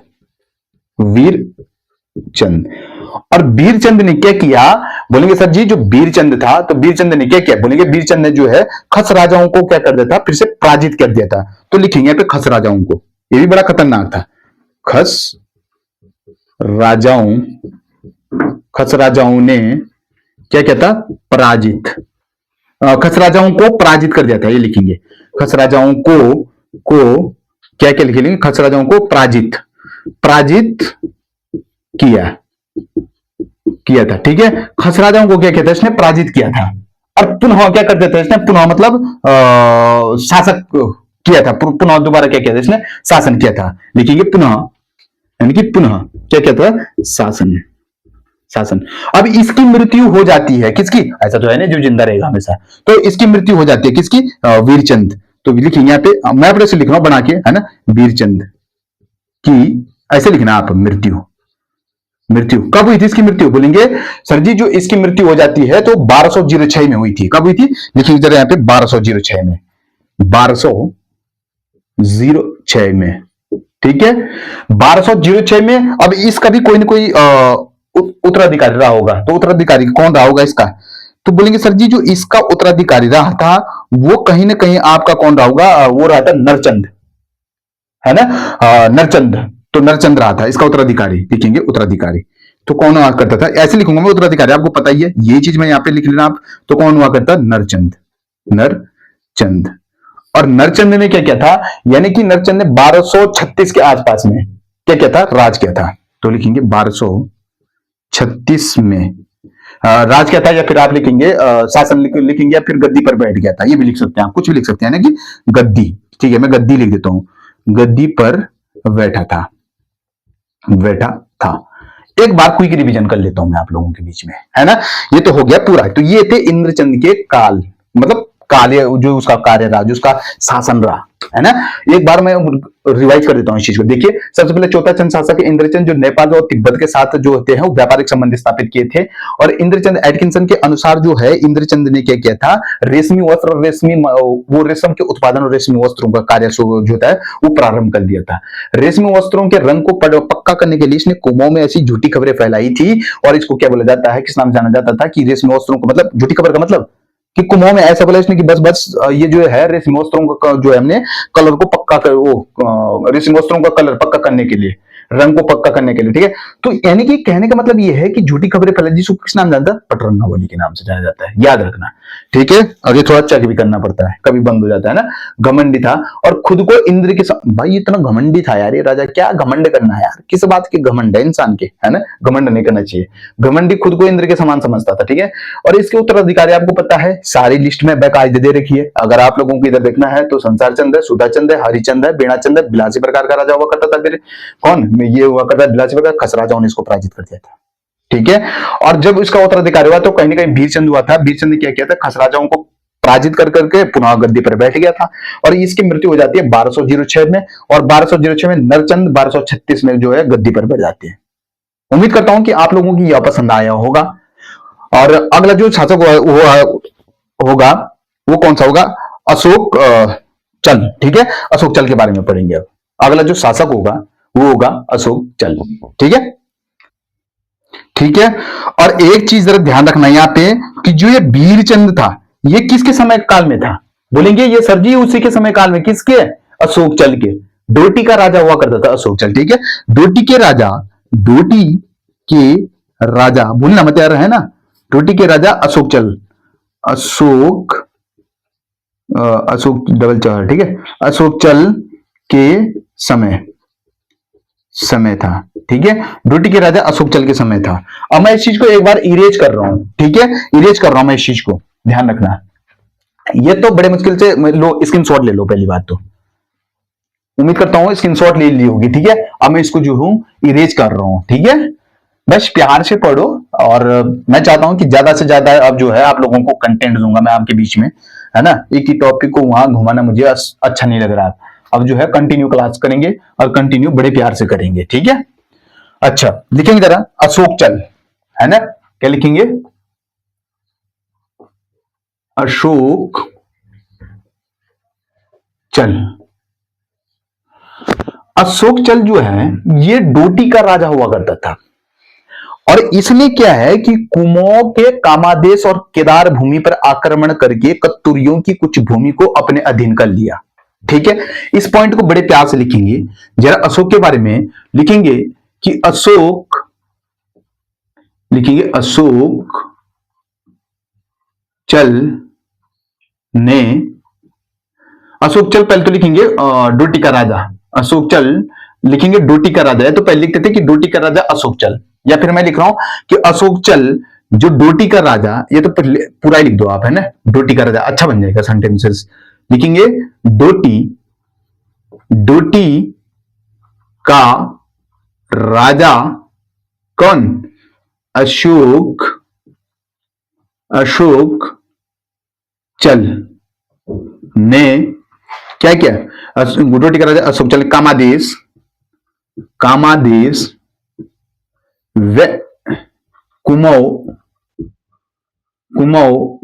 वीरचंद। और वीरचंद ने क्या किया? बोलेंगे सर जी जो वीरचंद था, तो वीरचंद ने क्या किया? बोलेंगे वीरचंद ने जो है खस राजाओं को क्या कर दिया था? फिर से पराजित कर दिया था। तो लिखेंगे पे खस राजाओं को, ये भी बड़ा खतरनाक था। खस राजाओं ने क्या किया था? पराजित, खस राजाओं को पराजित कर दिया था। ये लिखेंगे खस राजाओं को क्या क्या लिखेंगे? खस राजाओं को पराजित किया था। ठीक है, खस राजाओं को क्या कहता है? इसने पराजित किया था। और पुनः क्या कर देता है इसने? पुनः मतलब शासक किया था। पुनः दोबारा क्या किया था? इसने शासन किया था। लिखेंगे पुनः, यानी कि पुनः क्या कहता है? शासन। अब इसकी मृत्यु हो जाती है। किसकी? ऐसा तो है ना जो जिंदा रहेगा हमेशा। तो इसकी मृत्यु हो जाती है किसकी? वीरचंद। तो लिखेंगे यहाँ पे, मैं अपने से लिख रहा हूं बना के, है ना? वीरचंद की, ऐसे लिखना आप, मृत्यु। मृत्यु कब हुई थी इसकी मृत्यु? बोलेंगे सर जी जो इसकी मृत्यु हो जाती है तो 1206 में हुई थी। कब हुई थी? लिखिए जरा यहाँ पे 1206 में, 1206 में, ठीक है। 1206 में अब इसका भी कोई ना कोई उत्तराधिकारी रहा होगा, तो उत्तराधिकारी कौन रहा होगा इसका? तो बोलेंगे सर जी जो इसका उत्तराधिकारी रहा था वो कहीं ना कहीं आपका कौन रहा होगा? वो रहा था नरचंद, है ना? नरचंद, तो नरचंद रहा था इसका उत्तराधिकारी। लिखेंगे उत्तराधिकारी, तो कौन हुआ करता था? ऐसे लिखूंगा मैं उत्तराधिकारी, आपको पता ही है, ये चीज मैं यहाँ पे लिख लेना आप। तो कौन हुआ करता? नरचंद, नरचंद। और नरचंद ने क्या किया था? यानी कि नरचंद ने 1236 के आसपास में क्या किया था? राज किया था। तो लिखेंगे 1236 में राज किया था, या फिर आप लिखेंगे शासन लिखेंगे, या फिर गद्दी पर बैठ गया था, ये भी लिख सकते हैं आप, कुछ भी लिख सकते हैं ना कि गद्दी, ठीक है, मैं गद्दी लिख देता हूं, गद्दी पर बैठा था, बैठा था। एक बार क्विक रिवीजन कर लेता हूं मैं आप लोगों के बीच में, है ना? ये तो हो गया पूरा। तो ये थे इंद्रचंद के काल, मतलब कार्य, जो उसका कार्य रहा, जो उसका शासन रहा, है ना? एक बार मैं रिवाइज कर देता हूँ इस चीज को। देखिए सबसे पहले चौथा चंद शासक इंद्रचंद, जो नेपाल और तिब्बत के साथ जो होते हैं वो व्यापारिक संबंध स्थापित किए थे। और इंद्रचंद एटकिंसन के अनुसार जो है, इंद्रचंद ने क्या किया था? रेशमी वस्त्र और वो रेशम के उत्पादन और रेशमी वस्त्रों का कार्य जो होता है वो प्रारंभ कर दिया था। रेशमी वस्त्रों के रंग को पक्का करने के लिए इसने कुमाऊं में ऐसी झूठी खबरें फैलाई थी, और इसको क्या बोला जाता है, किस नाम जाना जाता था? कि रेशमी वस्त्रों को, मतलब झूठी खबर का मतलब कि कुमाऊं में ऐसा बोला इसने कि बस बस ये जो है रेशमी वस्त्रों का जो है हमने कलर को पक्का कर, वो रेशमी वस्त्रों का कलर पक्का करने के लिए, रंग को पक्का करने के लिए, ठीक है। तो यानी कि कहने का मतलब ये है कि झूठी खबरें फैलाई, जिसको किस नाम जानता है? पटरंगावली के नाम से जाना जाता है, याद रखना, ठीक है। और ये थोड़ा चेक भी करना पड़ता है, कभी बंद हो जाता है ना। घमंडी था और खुद को इंद्र के भाई इतना घमंडी था यार ये राजा, क्या घमंड करना है यार, किस बात के घमंड है इंसान के, है ना? घमंड नहीं करना चाहिए। घमंडी खुद को इंद्र के समान समझता था, ठीक है। और इसके उत्तराधिकारी आपको पता है, सारी लिस्ट में बेकायदे दे रखी है। अगर आप लोगों को इधर देखना है तो संसार चंद है, सुधा चंद है, हरिचंद है, बीणा चंद है, बिलासी प्रकार का राजा हुआ करता था। फिर कौन ये हुआ करता? बिलासी प्रकार, खस राजाओं ने इसको पराजित कर दिया था, ठीक है। और जब इसका उत्तराधिकारी हुआ तो कहीं ना कहीं भीरचंद हुआ था। भीरचंद ने क्या किया था? खस राजाओं को पराजित कर करके पुनः गद्दी पर बैठ गया था, और इसकी मृत्यु हो जाती है 1206 में। और 1206 में नरचंद 1236 में जो है गद्दी पर बैठ जाते हैं। उम्मीद करता हूं कि आप लोगों की यह पसंद आया होगा। और अगला जो शासक होगा वो कौन सा होगा? अशोक चल, ठीक है। अशोक चल के बारे में पढ़ेंगे अब। अगला जो शासक होगा वो होगा अशोक चल, ठीक है, ठीक है। और एक चीज जरा ध्यान रखना यहाँ पे कि जो ये वीरचंद था ये किसके समय काल में था? बोलेंगे ये सर जी उसी के समय काल में, किसके? अशोक चल के। डोटी का राजा हुआ करता था अशोक चल, ठीक है। डोटी के राजा, डोटी के राजा, भूलना मत यार, है ना? डोटी के राजा अशोक चल, अशोक अशोक डबल चल, ठीक है। अशोक चल के समय समय था, ठीक है। डोटी के राजा अशोक चल के समय था। अब मैं इस चीज को एक बार इरेज कर रहा हूं, ठीक है, इरेज कर रहा हूं मैं इस चीज को, ध्यान रखना। ये तो बड़े मुश्किल से लो, स्क्रीनशॉट ले लो पहली बात तो, उम्मीद करता हूं स्क्रीनशॉट ले ली होगी, ठीक है। अब मैं इसको जो हूं इरेज कर रहा हूं, ठीक है। बस प्यार से पढ़ो, और मैं चाहता हूं कि ज्यादा से ज्यादा अब जो है आप लोगों को कंटेंट दूंगा मैं आपके बीच में, है ना। एक ही टॉपिक को वहां घुमाना मुझे अच्छा नहीं लग रहा। अब जो है कंटिन्यू क्लास करेंगे, और कंटिन्यू बड़े प्यार से करेंगे, ठीक है। अच्छा लिखेंगे जरा अशोक चल, है ना। क्या लिखेंगे? अशोक चल। अशोक चल जो है ये डोटी का राजा हुआ करता था, और इसने क्या है कि कुमाऊं के कामादेश और केदार भूमि पर आक्रमण करके कत्तुरियों की कुछ भूमि को अपने अधीन कर लिया, ठीक है। इस पॉइंट को बड़े प्यार से लिखेंगे जरा। अशोक के बारे में लिखेंगे कि अशोक, लिखेंगे अशोक चल ने, अशोक चल पहले तो लिखेंगे डोटी का राजा, अशोक चल लिखेंगे डोटी का राजा है, तो पहले लिखते थे कि डोटी का राजा अशोक चल, या फिर मैं लिख रहा हूं कि अशोक चल जो डोटी का राजा, ये तो पूरा ही लिख दो आप, है ना। डोटी का राजा अच्छा बन जाएगा सेंटेंसेस। लिखेंगे डोटी, डोटी का राजा कौन? अशोक, अशोक चल ने क्या किया? डोटी का राजा अशोक चल कामादेश, कामादेश वे कुमो, कुमो,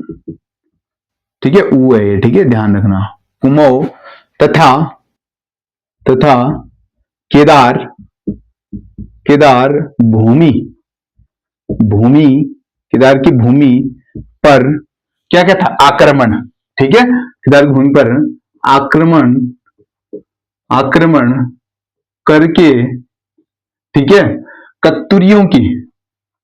ठीक है, ऊ है, ठीक है, ध्यान रखना, कुमो तथा, तथा केदार, केदार भूमि, भूमि, केदार की भूमि पर क्या क्या था, आक्रमण, ठीक है, केदार की भूमि पर आक्रमण, आक्रमण करके, ठीक है, कत्तुरियों की,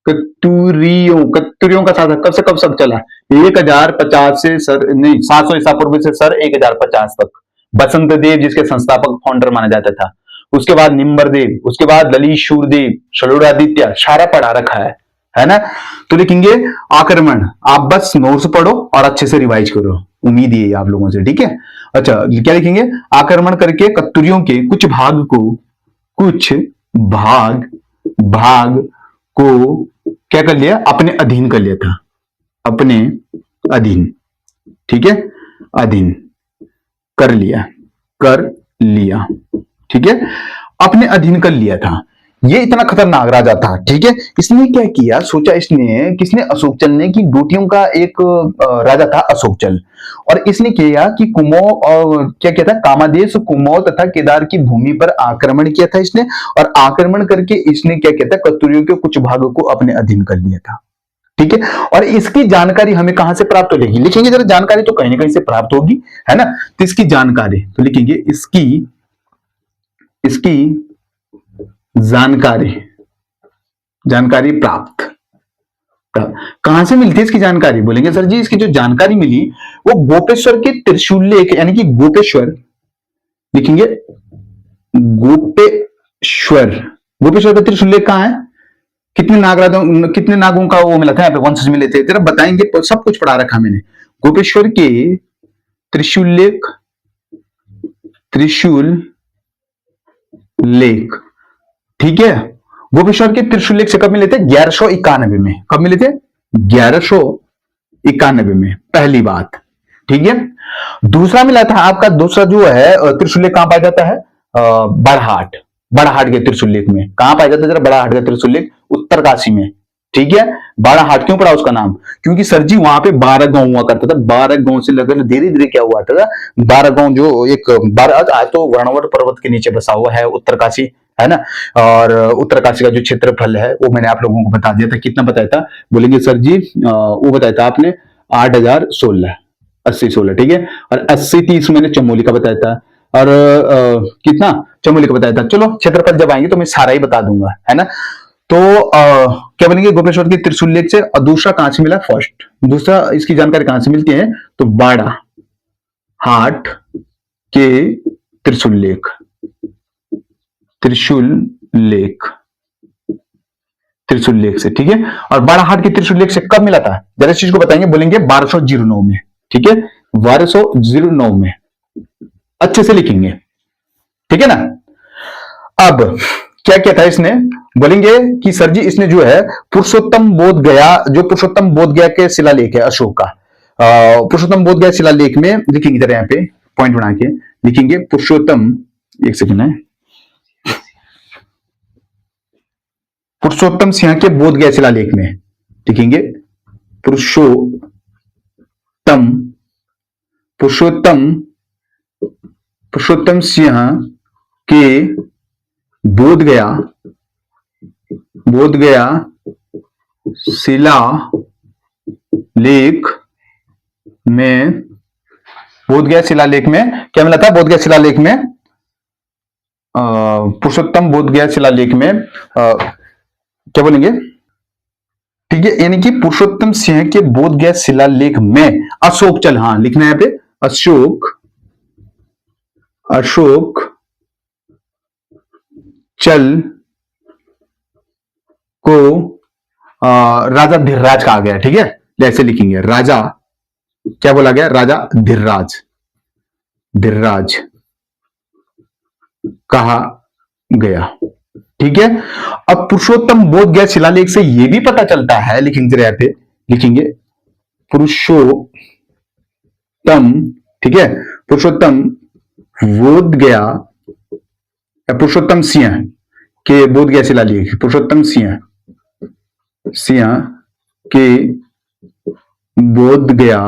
कत्तुरियों, कत्तुरियों का साथ कब से कब तक चला, 1050 से सर नहीं 700 ईसा पूर्व से सर 1050 तक, बसंत देव जिसके संस्थापक फाउंडर माना जाता था, उसके बाद निम्बर देव, उसके बाद ललित शूरदेव, षोडशादित्य, सारा पढ़ा रखा है ना। तो लिखेंगे आक्रमण, आप बस नोट्स पढ़ो और अच्छे से रिवाइज करो, उम्मीद ये आप लोगों से, ठीक है। अच्छा क्या लिखेंगे, आक्रमण करके कत्तुरियों के कुछ भाग को, कुछ भाग, भाग को क्या कर लिया, अपने अधीन कर लिया था, अपने अधीन, ठीक है, अधीन कर लिया, कर लिया, ठीक है, अपने अधीन कर लिया था। ये इतना खतरनाक राजा था, ठीक है। इसने क्या किया, सोचा इसने, किसने, अशोकचल ने, कि गोटियों का एक राजा था अशोकचल, और इसने किया कि कुमो और क्या किया था, कामादेश, कुमो तथा केदार की भूमि पर आक्रमण किया था इसने, और आक्रमण करके इसने क्या किया था, कत्तुरियों के कुछ भागों को अपने अधीन कर लिया था, ठीक है। और इसकी जानकारी हमें कहां से प्राप्त हो जाएगी, लिखेंगे जरा, जानकारी तो कहीं ना कहीं से प्राप्त होगी, है ना। तो इसकी जानकारी, तो लिखेंगे इसकी, इसकी जानकारी, जानकारी प्राप्त, कहां से मिलती है इसकी जानकारी, बोलेंगे सर जी इसकी जो जानकारी मिली वो गोपेश्वर के त्रिशूल लेख, यानी कि गोपेश्वर, लिखेंगे गोपेश्वर, गोपेश्वर का त्रिशूल लेख कहां है, कितने नागराजों, कितने नागों का वो मिला था, यहाँ पे वंशज मिले थे, जरा बताएंगे, सब कुछ पढ़ा रखा मैंने। गोपेश्वर के त्रिशूल लेख, त्रिशूल लेख, ठीक है। गोपेश्वर के त्रिशूल लेख से कब मिले थे, 1191 में, कब मिले थे, 1191 में, पहली बात, ठीक है। दूसरा मिला था आपका, दूसरा जो है त्रिशूल लेख कहां पाया जाता है, बड़हाट, बड़हाट के त्रिशूल लेख में कहां पाया जाता है, जरा बड़हाट का त्रिशूल लेख उत्तरकाशी में, ठीक है। बाराहाट क्यों पड़ा उसका नाम, क्योंकि सर जी वहां पे 12 गांव हुआ करता था, 12 गांव से लगकर धीरे धीरे क्या हुआ था, 12 गांव जो एक 12, आज तो वर्णवट पर्वत के नीचे बसा हुआ है उत्तरकाशी, है ना। और उत्तरकाशी का जो क्षेत्रफल है वो मैंने आप लोगों को बता दिया था, कितना बताया था, बोलेंगे सर जी वो बताया था आपने 8016, 80-16, ठीक है। और 80-30 मैंने चमोली का बताया था, और कितना, चमोली का बताया था। चलो क्षेत्रफल जब आएंगे तो मैं सारा ही बता दूंगा, है ना। तो क्या बोलेंगे, गोपेश्वर के त्रिशूल लेख से, और दूसरा कहां से मिला, फर्स्ट, दूसरा इसकी जानकारी कहां से मिलती है, तो बाड़ाहाट के त्रिशूल लेख, त्रिशूल लेख, त्रिशूल लेख से, ठीक है। और बाड़ाहाट के त्रिशूल लेख से कब मिला था, जरा इस चीज को बताएंगे, बोलेंगे 1209 में, ठीक है, 1209 में, अच्छे से लिखेंगे, ठीक है ना। अब क्या क्या था इसने, बोलेंगे कि सर जी इसने जो है पुरुषोत्तम बोध गया, जो पुरुषोत्तम बोध गया के शिलालेख है अशोक का, पुरुषोत्तम बोध गया शिलालेख में लिखेंगे, जरा यहाँ पे पॉइंट बना के लिखेंगे, पुरुषोत्तम, एक सेकंड है, पुरुषोत्तम सिंह के बोध गया शिलालेख में लिखेंगे, पुरुषोत्तम, पुरुषोत्तम, पुरुषोत्तम सिंह के बोध गया, बोध गया शिला लेख में, बोध गया शिलालेख में क्या मिला था, बोध गया शिलालेख में, पुरुषोत्तम बोध गया शिलालेख में क्या बोलेंगे, ठीक है, यानी कि पुरुषोत्तम सिंह के बोध गया शिलालेख में अशोक चल, हाँ लिखना है यहाँ पे, अशोक, अशोक चल को राजा धीरराज कहा गया, ठीक है, ऐसे लिखेंगे, राजा क्या बोला गया, राजा धीरराज, धीरराज कहा गया, ठीक है। अब पुरुषोत्तम बोध गया शिलालेख से यह भी पता चलता है, लिखेंगे जरा पे, लिखेंगे पुरुषोत्तम, ठीक है, पुरुषोत्तम बोध गया, पुरुषोत्तम सिंह के बोध गया शिलालेख, पुरुषोत्तम सिंह सिंह के बोध गया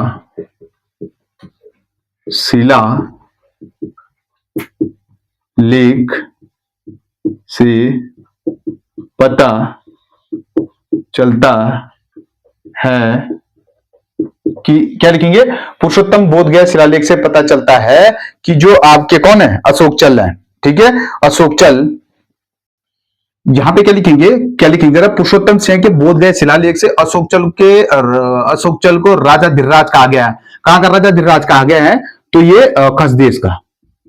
शिला लेख से पता चलता है कि क्या लिखेंगे, पुरुषोत्तम बोध गया शिलालेख से पता चलता है कि जो आपके कौन है, अशोक चल है। ठीक है, अशोक चल, यहां पे क्या लिखेंगे, क्या लिखेंगे, पुरुषोत्तम सिंह के बोध गया शिलालेख से अशोक चल को राजा धीरराज कहा गया है। कहां का राजा धीरराज कहा गया है, तो ये खसदेश का।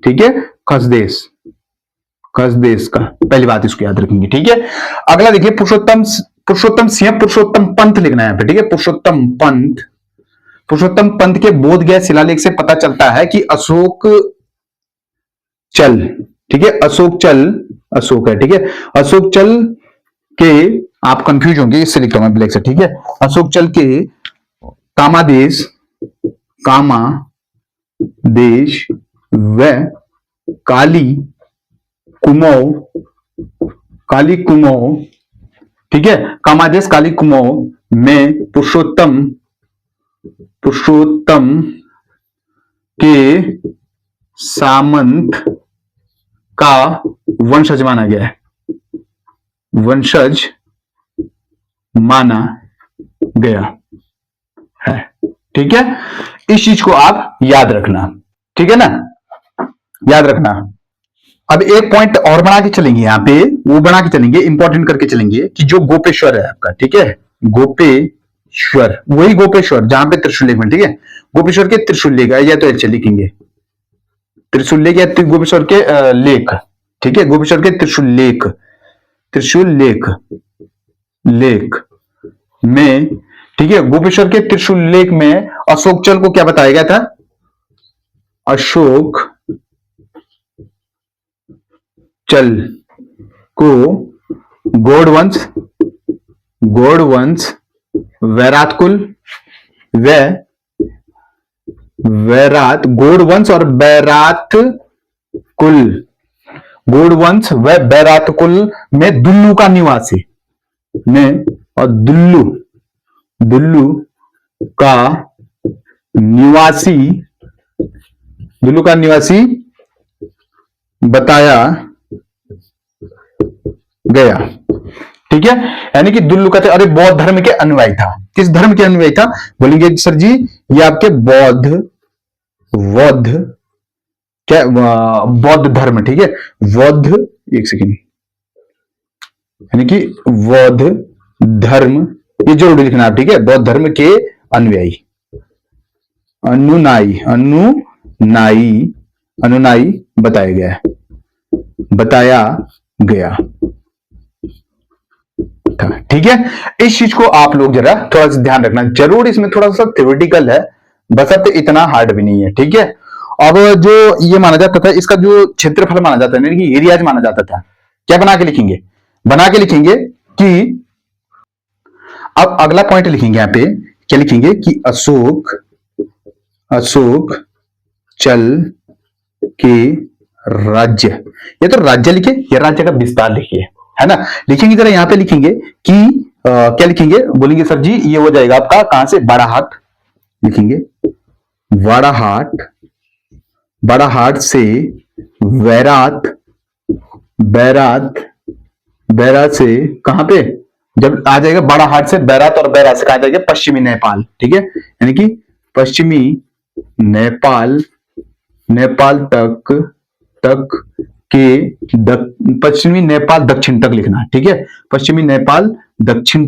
ठीक है, खसदेश का, पहली बात इसको याद रखेंगे। ठीक है, अगला देखिए, पुरुषोत्तम सिंह, पुरुषोत्तम पंत लिखना है यहाँ पे। ठीक है, पुरुषोत्तम पंत के बोध गया शिलालेख से पता चलता है कि अशोक चल, ठीक है, अशोक है। ठीक है, अशोक चल के, आप कंफ्यूज होंगे, इससे लिखता हूं मैं ब्लैक से। ठीक है, अशोक चल के कामादेश व काली कुमो, ठीक है, कामादेश काली कुमो में पुरुषोत्तम के सामंत का वंशज माना गया है, ठीक है, इस चीज को आप याद रखना। ठीक है ना, याद रखना। अब एक पॉइंट और बना के चलेंगे, यहां पे वो बना के चलेंगे, इंपॉर्टेंट करके चलेंगे कि जो गोपेश्वर है आपका, ठीक है, गोपेश्वर, वही गोपेश्वर जहां पे त्रिशूल लेख में, ठीक है, गोपेश्वर के त्रिशूल लेख है, या तो ऐसे लिखेंगे त्रिशूल लेख या गोपेश्वर के लेख। ठीक है, गोपेश्वर के त्रिशूल लेख में, ठीक है, गोपेश्वर के त्रिशूल लेख में अशोक चल को क्या बताया गया था, अशोक चल को गौड़ वंश वैरात कुल गौड़ वंश और बैरात कुल में दुल्लू का निवासी और दुल्लू का निवासी बताया गया। ठीक है, यानी कि दुल्लू का, अरे बौद्ध धर्म के अनुयायी था। किस धर्म के अनुयायी था, बोलेंगे सर जी ये आपके बौद्ध धर्म। ठीक है, बौद्ध, एक सेकेंड, यानी कि बौद्ध धर्म, ये जरूर लिखना है। ठीक है, बौद्ध धर्म के अनुयायी, अनुनाई बताया गया। ठीक है, इस चीज को आप लोग जरा थोड़ा सा ध्यान रखना जरूर, इसमें थोड़ा सा थ्योरेटिकल है, बशर्ते इतना हार्ड भी नहीं है। ठीक है, अब जो ये माना जाता था, इसका जो क्षेत्रफल माना जाता है, यानी कि एरियाज माना जाता था, क्या बना के लिखेंगे कि, अब अगला पॉइंट लिखेंगे यहां पे, क्या लिखेंगे कि अशोक चल के राज्य, ये तो राज्य लिखे, ये राज्य का विस्तार लिखिए, है ना, लिखेंगे जरा, यहां पे लिखेंगे कि क्या लिखेंगे, बोलेंगे सर जी ये हो जाएगा आपका, कहां से, बाड़ाहाट लिखेंगे, बाड़ाहाट से बैरात से, कहां पे, जब आ जाएगा बाड़ाहाट से बैरात, और बैरात से कहा जाएगा पश्चिमी नेपाल। ठीक है, यानी कि पश्चिमी नेपाल तक के पश्चिमी नेपाल दक्षिण तक लिखना। ठीक है, पश्चिमी नेपाल दक्षिण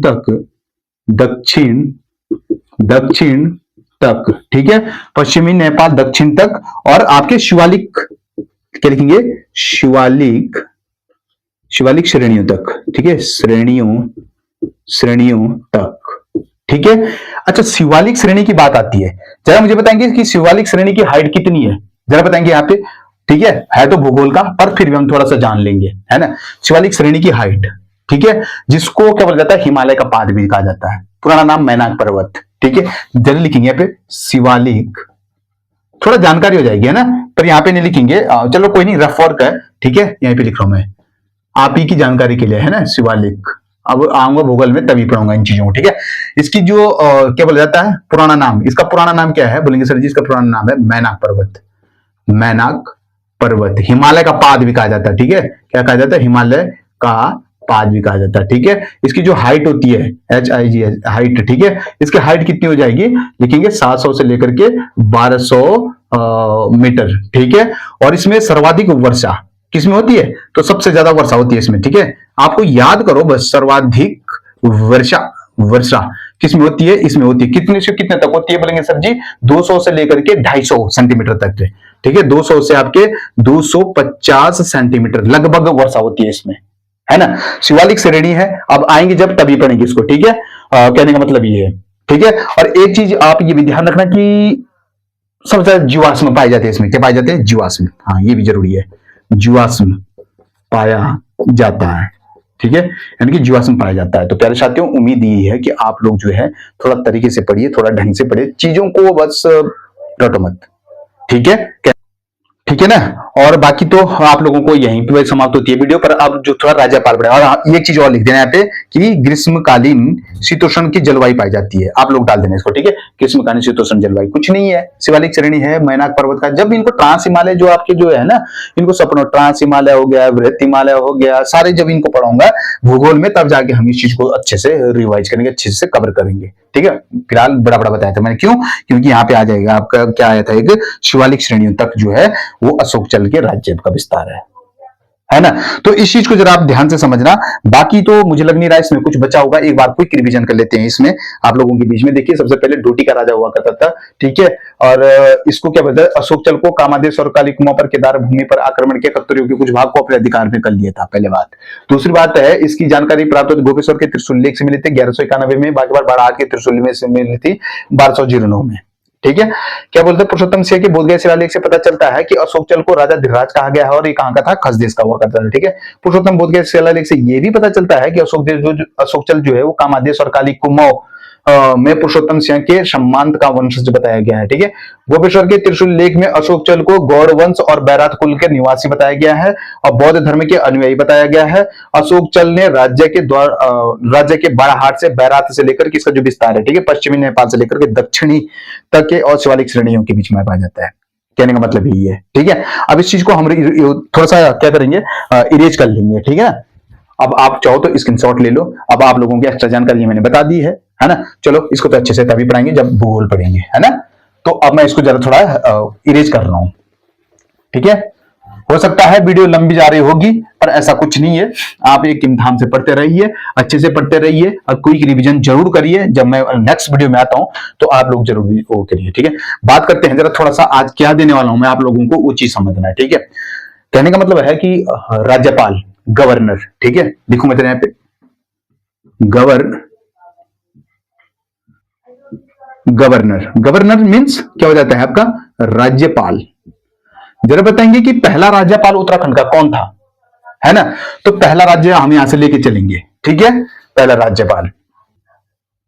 तक, ठीक है, पश्चिमी नेपाल दक्षिण तक, और आपके शिवालिक, क्या लिखेंगे, शिवालिक श्रेणियों तक। ठीक है, श्रेणियों तक। ठीक है, अच्छा, शिवालिक श्रेणी की बात आती है, जरा मुझे बताएंगे कि शिवालिक श्रेणी की हाइट कितनी है, जरा बताएंगे यहाँ पे। ठीक है तो भूगोल का, पर फिर भी हम थोड़ा सा जान लेंगे, है ना, शिवालिक श्रेणी की हाइट। ठीक है, जिसको क्या बोला जाता है, हिमालय का पाद भी कहा जाता है, पुराना नाम मैनाक पर्वत। ठीक है, जरा लिखेंगे यहाँ पे शिवालिक, थोड़ा जानकारी हो जाएगी, है ना, पर यहाँ पे नहीं लिखेंगे, चलो कोई नहीं, रफ वर्क है। ठीक है, यहाँ पे लिख रहा हूं मैं आप ही की जानकारी के लिए, है ना, शिवालिक। अब आऊंगा भूगोल में तभी पढ़ूंगा इन चीजों को, ठीक है। इसकी जो क्या बोला जाता है पुराना नाम, इसका पुराना नाम क्या है बोलेंगे सर जी? इसका पुराना नाम है मैनाक पर्वत। मैनाक पर्वत, हिमालय का पाद भी कहा जाता है, ठीक है। क्या कहा जाता है? हिमालय का पाद भी कहा जाता है, ठीक है। इसकी जो हाइट होती है HIG हाइट, ठीक है, इसकी हाइट कितनी हो जाएगी? लिखेंगे 700 से लेकर के 1200 मीटर, ठीक है। और इसमें सर्वाधिक वर्षा किसमें होती है? तो सबसे ज्यादा वर्षा होती है इसमें, ठीक है। आपको याद करो बस, सर्वाधिक वर्षा वर्षा किसमें होती है? इसमें होती है। कितने से कितने तक होती है बोलेंगे सर जी? 200 से लेकर के 250 सेंटीमीटर तक, ठीक है। 200 से आपके 250 सेंटीमीटर लगभग वर्षा होती है इसमें, है ना। शिवालिक श्रेणी है, अब आएंगे जब तभी पढ़ेंगे इसको, ठीक है। कहने का मतलब ये है, ठीक है। और एक चीज आप ये भी ध्यान रखना कि सबसे ज्यादा जीवाश्म पाए जाते हैं इसमें। क्या पाए जाते हैं? जीवाश्म, हाँ ये भी जरूरी है, जीवाश्म पाया जाता है, ठीक है, यानी कि जीवाश्म पाया जाता है। तो प्यारे साथियों, उम्मीद ये है कि आप लोग जो है थोड़ा तरीके से पढ़िए, थोड़ा ढंग से पढ़िए, चीजों को बस रटो मत, ठीक है, ठीक है ना। और बाकी तो आप लोगों को यहीं पे समाप्त होती है वीडियो, पर अब जो थोड़ा राज्यपाल पढ़े। और एक चीज और लिख देना यहाँ पे कि ग्रीष्मकालीन शीतोष्ण की जलवायु पाई जाती है, आप लोग डाल देना इसको, ठीक है। ग्रीष्मकालीन शीतोष्ण जलवायु कुछ नहीं है, शिवालिक श्रेणी है मैनाक पर्वत का। जब इनको ट्रांस हिमालय जो आपके जो है ना, इनको सपनों ट्रांस हिमालय हो गया, बृहत हिमालय हो गया, सारे जब इनको पढ़ाऊंगा भूगोल में, तब जाके हम इस चीज को अच्छे से रिवाइज करेंगे, अच्छे से कवर करेंगे, ठीक है। फिलहाल बड़ा बड़ा बताया था मैंने, क्यों? क्योंकि यहाँ पे आ जाएगा आपका क्या आया था, एक शिवालिक श्रेणियों तक जो है वो अशोक चल के राज्य का विस्तार है ना। तो इस चीज को जरा आप ध्यान से समझना। बाकी तो मुझे लग नहीं रहा इसमें कुछ बचा होगा, एक बार क्विक रिवीजन कर लेते हैं इसमें आप लोगों के बीच में। देखिए, सबसे पहले डोटी का राजा हुआ करता था, ठीक है। और इसको क्या बोलते हैं? अशोक चल को कामादेश और कालीकुमा पर केदार भूमि पर आक्रमण के कत्तरियों के कुछ भाग को अपने अधिकार में कर लिया था, पहले बात। दूसरी बात है, इसकी जानकारी प्राप्त गोपेश्वर के त्रिशूल लेख से मिली थी 1191 में, बाकी बार बारात के त्रिशूल में से मिली थी 1209 में, ठीक है। क्या बोलते हैं? पुरुषोत्तम सिंह के बोधगया शिलालेख से पता चलता है कि अशोक चल को राजा धीरराज कहा गया है, और ये कहां का था? खस देश का हुआ करता था, ठीक है। पुरुषोत्तम बोधगया शिलालेख से यह भी पता चलता है कि अशोक चल जो है वो कामादेश और काली कुमाऊं में पुरुषोत्तम सिंह के सम्मांत का वंशज बताया गया है, ठीक है। गोपेश्वर के त्रिशूल लेख में अशोक चल को गौड़ वंश और बैरात कुल के निवासी बताया गया है, और बौद्ध धर्म के अनुयायी बताया गया है। अशोक चल ने राज्य के बाराहाट से बैरात से लेकर के इसका जो विस्तार है, ठीक है, पश्चिमी नेपाल से लेकर के दक्षिणी तक के और शिवालिक श्रेणियों के बीच में पाया जाता है। कहने का मतलब यही है, ठीक है। अब इस चीज को हम थोड़ा सा क्या करेंगे, इरेज कर लेंगे, ठीक है। अब आप चाहो तो स्क्रीनशॉट ले लो। अब आप लोगों की एक्स्ट्रा जानकारी मैंने बता दी है ना। चलो, इसको तो अच्छे से तभी पढ़ाएंगे जब भूगोल पढ़ेंगे, है ना। तो अब मैं इसको जरा थोड़ा इरेज कर रहा हूं, ठीक है। हो सकता है वीडियो लंबी जा रही होगी, पर ऐसा कुछ नहीं है। आप एक इम्तिहान से पढ़ते रहिए, अच्छे से पढ़ते रहिए, और क्विक रिवीजन जरूर करिए। जब मैं नेक्स्ट वीडियो में आता हूं तो आप लोग जरूर वो करिए, ठीक है। बात करते हैं जरा थोड़ा सा आज क्या देने वाला हूं मैं आप लोगों को, वो चीज समझना है, ठीक है। कहने का मतलब है कि राज्यपाल, गवर्नर, ठीक है, लिखूंगा तेरे यहाँ पे गवर्नर। गवर्नर मींस क्या हो जाता है आपका? राज्यपाल। जरा बताएंगे कि पहला राज्यपाल उत्तराखंड का कौन था, है ना। तो पहला राज्य हम यहां से लेके चलेंगे, ठीक है, पहला राज्यपाल,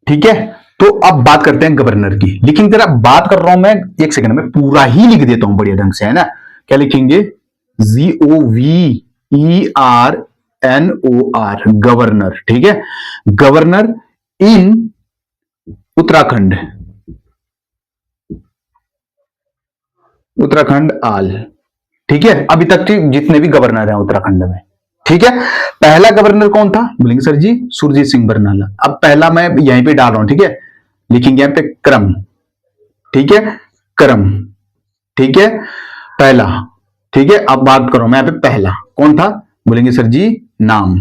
ठीक है। तो अब बात करते हैं गवर्नर की, लेकिन जरा बात कर रहा हूं मैं, एक सेकंड में पूरा ही लिख देता हूं बढ़िया ढंग से, है ना। क्या लिखेंगे? GOVERNOR, गवर्नर, ठीक है। गवर्नर इन उत्तराखंड, आल, ठीक है। अभी तक के जितने भी गवर्नर हैं उत्तराखंड में, ठीक है। पहला गवर्नर कौन था बोलेंगे सर जी? सुरजीत सिंह बरनाला। अब पहला मैं यहीं पे डाल रहा हूं, ठीक है, लिखेंगे यहां पे क्रम, ठीक है, क्रम, ठीक है, पहला, ठीक है। अब बात करो मैं यहां पे पहला कौन था बोलेंगे सर जी? नाम,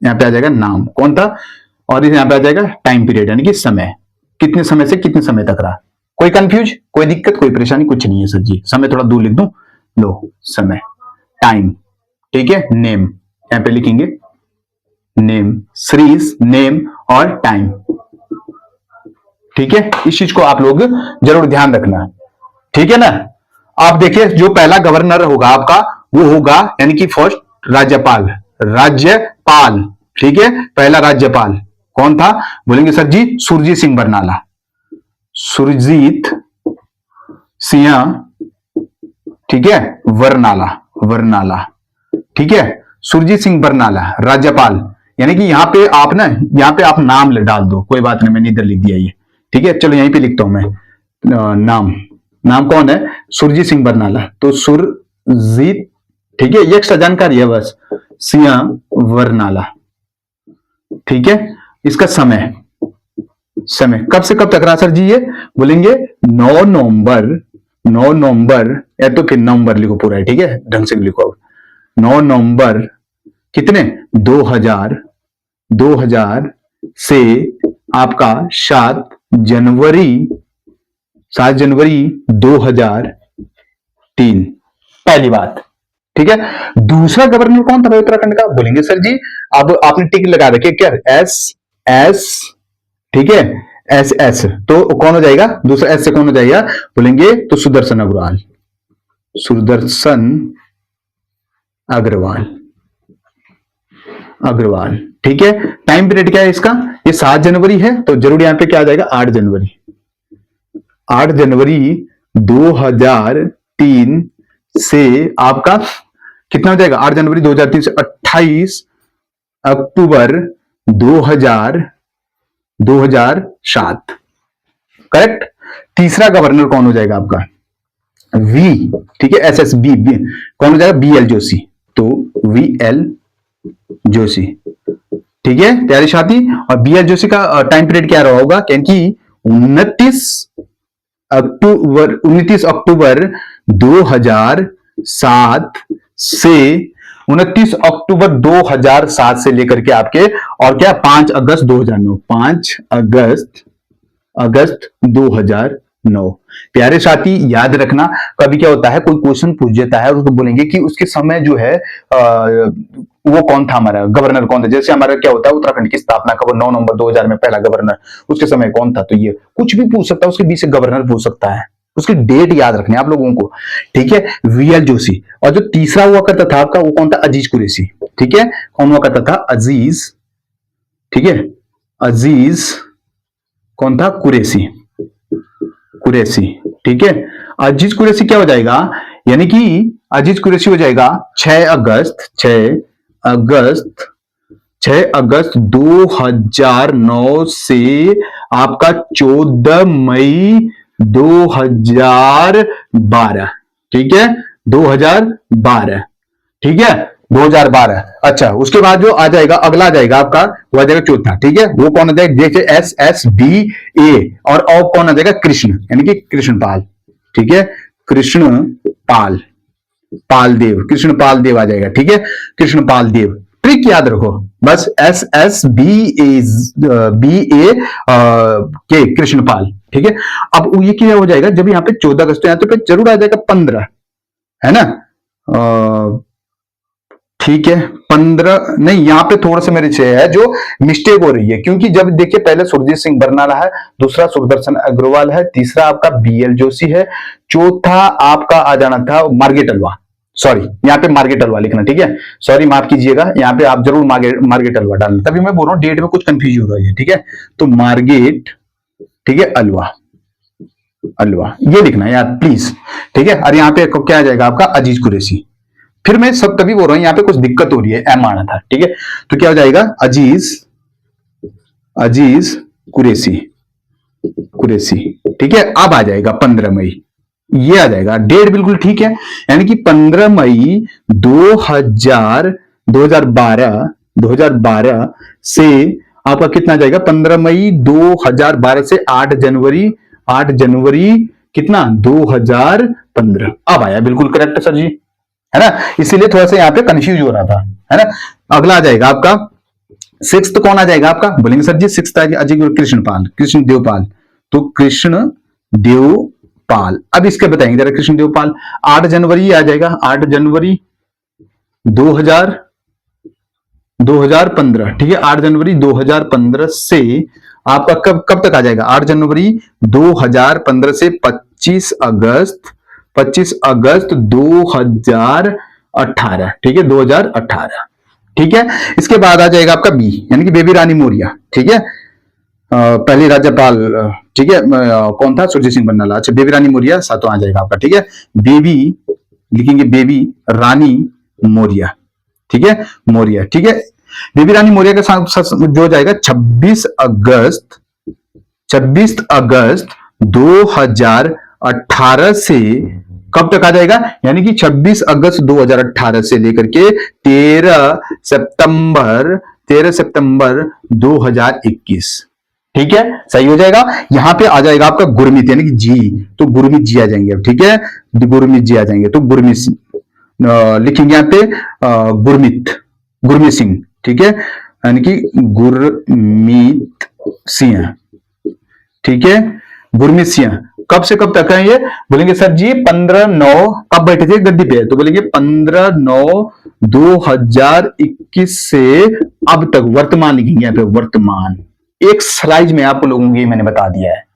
यहां पे आ जाएगा नाम कौन था, और यहां पे आ जाएगा टाइम पीरियड, यानी कि समय, कितने समय से कितने समय तक रहा। कोई कंफ्यूज, कोई दिक्कत, कोई परेशानी कुछ नहीं है सर जी। समय थोड़ा दूर लिख दूं, लो समय, टाइम, ठीक है, नेम, यहां पे लिखेंगे नेम, सीरीज नेम और टाइम, ठीक है। इस चीज को आप लोग जरूर ध्यान रखना, ठीक है ना। आप देखिए, जो पहला गवर्नर होगा आपका वो होगा यानी कि फर्स्ट राज्यपाल, ठीक है। पहला राज्यपाल कौन था बोलेंगे सर जी? सुरजीत सिंह बरनाला, सुरजीत सिंह, ठीक है, बरनाला, ठीक है, सुरजीत सिंह बरनाला राज्यपाल। यानी कि यहाँ पे आप ना, यहाँ पे आप नाम डाल दो, कोई बात नहीं, मैंने इधर लिख दिया ये, ठीक है। चलो यहीं पे लिखता हूं मैं नाम। नाम कौन है? सुरजीत सिंह बरनाला। तो सुरजीत, ठीक है, ये एक्स्ट्रा जानकारी है बस, सिंह बरनाला, ठीक है। इसका समय, समय कब से कब तक रहा सर जी ये? बोलेंगे 9 नवंबर, 9 नवंबर, या तो फिर नवंबर लिखो पूरा है, ठीक है, ढंग से लिखो। 9 नवंबर कितने? 2000 से आपका 7 जनवरी 2003, पहली बात, ठीक है। दूसरा गवर्नर कौन था भाई उत्तराखंड का? बोलेंगे सर जी अब आपने टिक लगा रखे क्या? एस एस, ठीक है, एस एस, तो कौन हो जाएगा? दूसरा एस से कौन हो जाएगा? बोलेंगे तो सुदर्शन अग्रवाल, सुदर्शन अग्रवाल, अग्रवाल, ठीक है। टाइम पीरियड क्या है इसका? ये 7 जनवरी है, तो जरूर यहां पे क्या आ जाएगा? 8 जनवरी, 8 जनवरी 2003 से आपका कितना हो जाएगा? 8 जनवरी 2003 से 28 अक्टूबर 2007, करेक्ट। तीसरा गवर्नर कौन हो जाएगा आपका? वी, ठीक है, एस एस बी, कौन हो जाएगा? बी एल जोशी, तो वी एल जोशी, ठीक है प्यारे साथी। और बी एल जोशी का टाइम पीरियड क्या रहा होगा? क्योंकि 29 अक्टूबर 2007 से 29 अक्टूबर 2007 से लेकर के आपके और क्या 5 अगस्त 2009, 5 अगस्त 2009। प्यारे साथी याद रखना, कभी क्या होता है, कोई क्वेश्चन पूछ देता है और उसको बोलेंगे कि उसके समय जो है वो कौन था, हमारा गवर्नर कौन था। जैसे हमारा क्या होता है, उत्तराखंड की स्थापना कब? 9 नवंबर 2000 में पहला गवर्नर, उसके समय कौन था? तो ये कुछ भी पूछ सकता है, उसके बीच से गवर्नर पूछ सकता है, उसकी डेट याद रखनी है आप लोगों को, ठीक है। वीएल जोशी। और जो तीसरा हुआ करता था आपका, वो कौन था? अजीज कुरैशी, ठीक है। कौन हुआ करता था? अजीज, ठीक है, अजीज कौन था? कुरैशी, कुरैशी, ठीक है। अजीज कुरैशी क्या हो जाएगा? यानी कि अजीज कुरैशी हो जाएगा 6 अगस्त 2009 से आपका 14 मई 2012, ठीक है, 2012, ठीक है, 2012। अच्छा, उसके बाद जो आ जाएगा, अगला आ जाएगा आपका, वो आ जाएगा चौथा, ठीक है। वो कौन आ जाएगा? जैसे एस एस बी ए, और कौन आ जाएगा? कृष्ण, यानी कि कृष्णपाल, ठीक है, कृष्णपाल, पालदेव, कृष्णपाल देव आ जाएगा, ठीक है, कृष्णपाल देव। ट्रिक याद रखो बस, एस एस बी ए के, कृष्णपाल, ठीक है। अब ये क्या हो जाएगा? जब यहाँ पे 14 अगस्त है तो पे जरूर आ जाएगा 15, है ना, ठीक है, 15 नहीं, यहाँ पे थोड़ा सा मेरे से है जो मिस्टेक हो रही है, क्योंकि जब देखिए पहले सुरजीत सिंह बरनाला है, दूसरा सुदर्शन अग्रवाल है, तीसरा आपका बीएल जोशी है, चौथा आपका आ जाना था मार्गेट अलवा। सॉरी, यहाँ पे मार्गेट अलवा लिखना, ठीक है, सॉरी माफ कीजिएगा, यहाँ पे आप जरूर मार्गेट अलवा डालना, तभी मैं बोल रहा हूँ डेट में कुछ कंफ्यूज हो रहा है, ठीक है। तो मार्गेट, ठीक है, अलवा, अलवा ये लिखना यार प्लीज, ठीक है। और यहाँ पे क्या आ जाएगा आपका? अजीज कुरैशी। फिर मैं सब तभी बोल रहा हूं, यहाँ पे कुछ दिक्कत हो रही है, एम आना था, ठीक है। तो क्या हो जाएगा? अजीज कुरैशी, कुरैशी, ठीक है। अब आ जाएगा 15 मई, ये आ जाएगा, डेट बिल्कुल ठीक है, यानी कि 15 मई 2012 से आपका कितना आ जाएगा? 15 मई 2012 से 8 जनवरी कितना? 2015। अब आया, बिल्कुल करेक्ट सर जी, है ना, इसीलिए थोड़ा सा यहाँ पे कंफ्यूज हो रहा था, है ना। अगला आ जाएगा आपका 6th, कौन आ जाएगा आपका? बोलेंगे सर जी 6th अजय कृष्णपाल, कृष्ण देवपाल, तो कृष्ण देवपाल। अब इसके बताएंगे जरा, कृष्ण देवपाल 8 जनवरी आ जाएगा, 8 जनवरी 2015, ठीक है, 8 जनवरी 2015 से आपका कब तक आ जाएगा? 8 जनवरी 2015 से 25 अगस्त 2018, ठीक है, 2018, ठीक है। इसके बाद आ जाएगा आपका बी, यानी कि बेबी रानी मौर्य, ठीक है, पहली राज्यपाल, ठीक है, कौन था? सुरजीत सिंह बरनाला। अच्छा, बेबी रानी मौर्य 7वां आ जाएगा आपका, ठीक है, बेबी लिखेंगे, बेबी रानी मौर्य, ठीक है, मौर्य, ठीक है। बेबी रानी मौर्य के साथ जो हो जाएगा 26 अगस्त 2018 से कब तक आ जाएगा, यानी कि 26 अगस्त 2018 से लेकर के 13 सितंबर 2021। ठीक है, सही हो जाएगा। यहां पे आ जाएगा आपका गुरमीत, यानी कि जी, तो गुरमीत जी आ जाएंगे। ठीक है, गुरमीत जी आ जाएंगे, तो गुरमीत लिखेंगे यहां पे गुरमीत सिंह। ठीक है, यानी कि गुरमीत सिंह। ठीक है, गुरमीत सिंह कब से कब तक है ये, बोलेंगे सर जी 15/9 कब बैठे थे गद्दी पे, तो बोलेंगे 15/9/2021 से अब तक, वर्तमान लिखेंगे यहाँ पे, वर्तमान। एक स्लाइड में आपको लोगों को मैंने बता दिया है।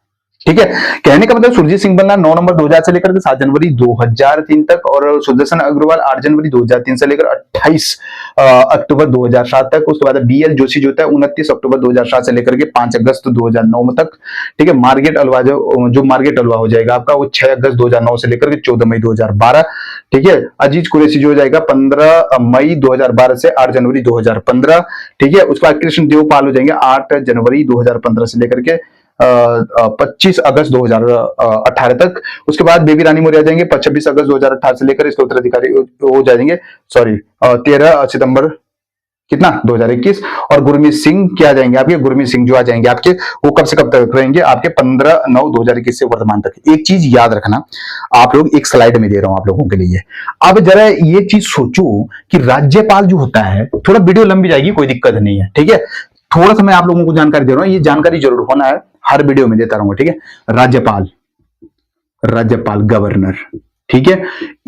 ठीक है, कहने का मतलब सुरजीत सिंह बल्ला 9 नवंबर 2000 से लेकर 7 जनवरी 2003 तक, और सुदर्शन अग्रवाल 8 जनवरी 2003 से लेकर 28 अक्टूबर 2007 तक। उसके बाद BL जोशी जो है 29 अक्टूबर 2007 से लेकर के 5 अगस्त 2009 तक। ठीक है, मार्गेट अलवा जो मार्गेट अलवा हो जाएगा आपका, वो 6 अगस्त 2009 से लेकर के 14 मई 2012। ठीक है, अजीज कुरैशी जो हो जाएगा 15 मई 2012 से 8 जनवरी 2015। ठीक है, उसके बाद कृष्ण देवपाल हो जाएंगे 8 जनवरी 2015 से लेकर के 25 अगस्त 2018 तक। उसके बाद बेबी रानी मौर्य आ जाएंगे 26 अगस्त 2018 से लेकर, इसके उत्तराधिकारी हो जाएंगे 13 सितंबर कितना 2021। और गुरमीत सिंह क्या आ जाएंगे आपके, गुरमीत सिंह जो आ जाएंगे आपके, वो कब से कब तक रहेंगे आपके 15/9/2021 से वर्तमान तक। एक चीज याद रखना, आप लोग एक स्लाइड में दे रहा हूं आप लोगों के लिए। अब जरा ये चीज सोचो कि राज्यपाल जो होता है, थोड़ा वीडियो लंबी जाएगी, कोई दिक्कत नहीं है। ठीक है, थोड़ा सा मैं आप लोगों को जानकारी दे रहा हूं, ये जानकारी जरूर होना है, हर वीडियो में देता रहूंगा। ठीक है, राज्यपाल गवर्नर। ठीक है,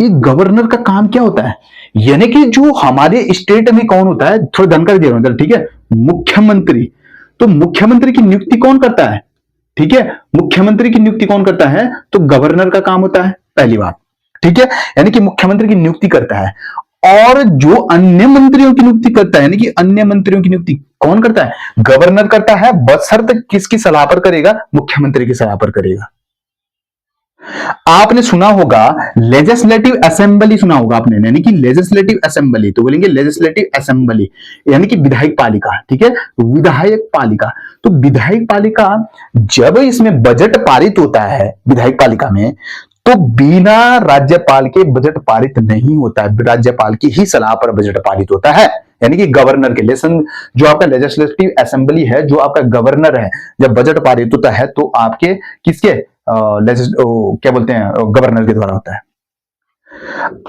ये गवर्नर का काम क्या होता है, यानी कि जो हमारे स्टेट में कौन होता है, थोड़ा जानकारी दे रहा हूं। ठीक है, मुख्यमंत्री। तो मुख्यमंत्री की नियुक्ति कौन करता है, ठीक है, मुख्यमंत्री की नियुक्ति कौन करता है, तो गवर्नर का काम होता है, पहली बात। ठीक है, यानी कि मुख्यमंत्री की नियुक्ति करता है, और जो अन्य मंत्रियों की नियुक्ति करता है, यानी कि अन्य मंत्रियों की नियुक्ति कौन करता है, गवर्नर करता है, बशर्ते किसकी सलाह पर करेगा, मुख्यमंत्री की सलाह पर करेगा। आपने सुना होगा लेजिस्लेटिव असेंबली, सुना होगा आपने, यानी कि लेजिस्लेटिव असेंबली, तो बोलेंगे लेजिस्लेटिव असेंबली, यानी कि विधायक पालिका। ठीक है, विधायक पालिका। तो विधायक पालिका जब इसमें बजट पारित होता है विधायक पालिका में, तो बिना राज्यपाल के बजट पारित नहीं होता है, राज्यपाल की ही सलाह पर बजट पारित होता है, यानी कि गवर्नर के लेसन, जो आपका लेजिस्लेटिव असेंबली है, जो आपका गवर्नर है, जब बजट पारित होता है तो आपके किसके क्या बोलते हैं, गवर्नर के द्वारा होता है।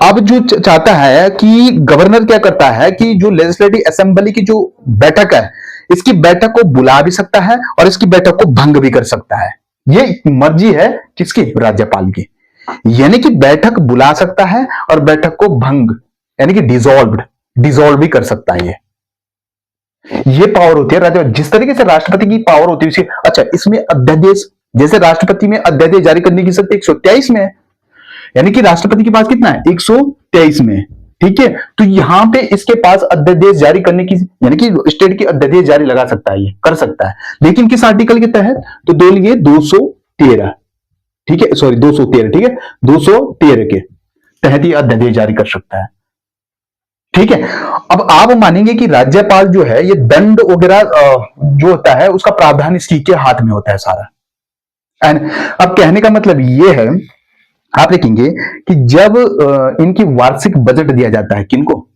अब जो चाहता है कि गवर्नर क्या करता है कि जो लेजिस्लेटिव असेंबली की जो बैठक है, इसकी बैठक को बुला भी सकता है और इसकी बैठक को भंग भी कर सकता है। ये मर्जी है किसकी, राज्यपाल की। यानी कि बैठक बुला सकता है और बैठक को भंग, यानी कि डिसॉल्व भी कर सकता है। ये पावर होती है राज्यपाल, जिस तरीके से राष्ट्रपति की पावर होती है। अच्छा, इसमें अध्यादेश, जैसे राष्ट्रपति में अध्यादेश जारी करने की शक्ति 123 में है, यानी कि राष्ट्रपति के पास कितना है, 123 में। ठीक है, तो यहां पे इसके पास अध्यादेश जारी करने की, यानी कि स्टेट की अध्यादेश जारी लगा सकता है, ये कर सकता है, लेकिन किस आर्टिकल के तहत, तो बोलिए 213। ठीक है, सॉरी 213। ठीक है, 213 के तहत ये अध्यादेश जारी कर सकता है। ठीक है, अब आप मानेंगे कि राज्यपाल जो है, ये दंड वगैरह जो होता है उसका प्रावधान इसकी के हाथ में होता है सारा। एंड अब कहने का मतलब ये है, आप देखेंगे कि जब इनकी वार्षिक बजट दिया जाता है, किनको,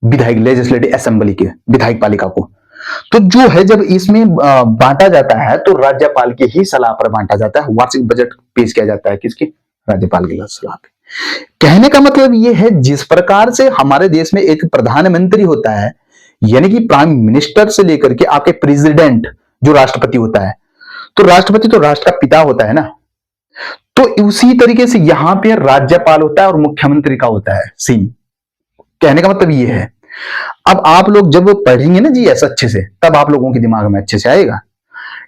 विधायक लेजिस्लेटिव असेंबली के, विधायक पालिका को, तो जो है जब इसमें बांटा जाता है तो राज्यपाल की ही सलाह पर बांटा जाता है। वार्षिक बजट पेश किया जाता है किसकी, राज्यपाल की सलाह पे। कहने का मतलब यह है, जिस प्रकार से हमारे देश में एक प्रधानमंत्री होता है, यानी कि प्राइम मिनिस्टर से लेकर के आपके प्रेसिडेंट जो राष्ट्रपति होता है, तो राष्ट्रपति तो राष्ट्र का पिता होता है ना, तो उसी तरीके से यहां पे राज्यपाल होता है और मुख्यमंत्री का होता है सीन। कहने का मतलब यह है, अब आप लोग जब पढ़ेंगे ना जी ऐसा अच्छे से, तब आप लोगों के दिमाग में अच्छे से आएगा।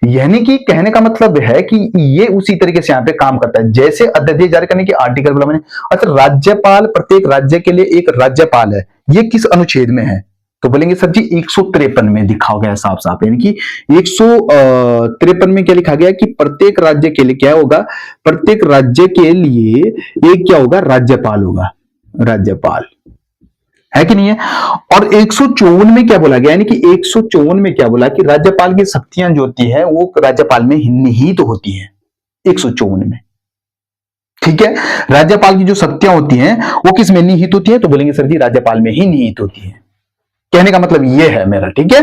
यानी कि कहने का मतलब है कि ये उसी तरीके से यहाँ पे काम करता है, जैसे अध्यादेश जारी करने की आर्टिकल बोला मैंने। अच्छा, राज्यपाल, प्रत्येक राज्य के लिए एक राज्यपाल है, ये किस अनुच्छेद में है, तो बोलेंगे सर जी 153 में दिखा गया साफ साफ, यानी कि 153 में क्या लिखा गया कि प्रत्येक राज्य के लिए क्या होगा, प्रत्येक राज्य के लिए एक क्या होगा, राज्यपाल होगा, राज्यपाल। है कि नहीं है। और 154 में क्या बोला गया, यानी कि 154 में क्या बोला कि राज्यपाल की शक्तियां जो होती है वो राज्यपाल में निहित तो होती है 154 में। ठीक है, राज्यपाल की जो शक्तियां होती हैं वो किस में निहित होती है, तो बोलेंगे सर जी राज्यपाल में ही निहित होती है। कहने का मतलब ये है मेरा। ठीक है,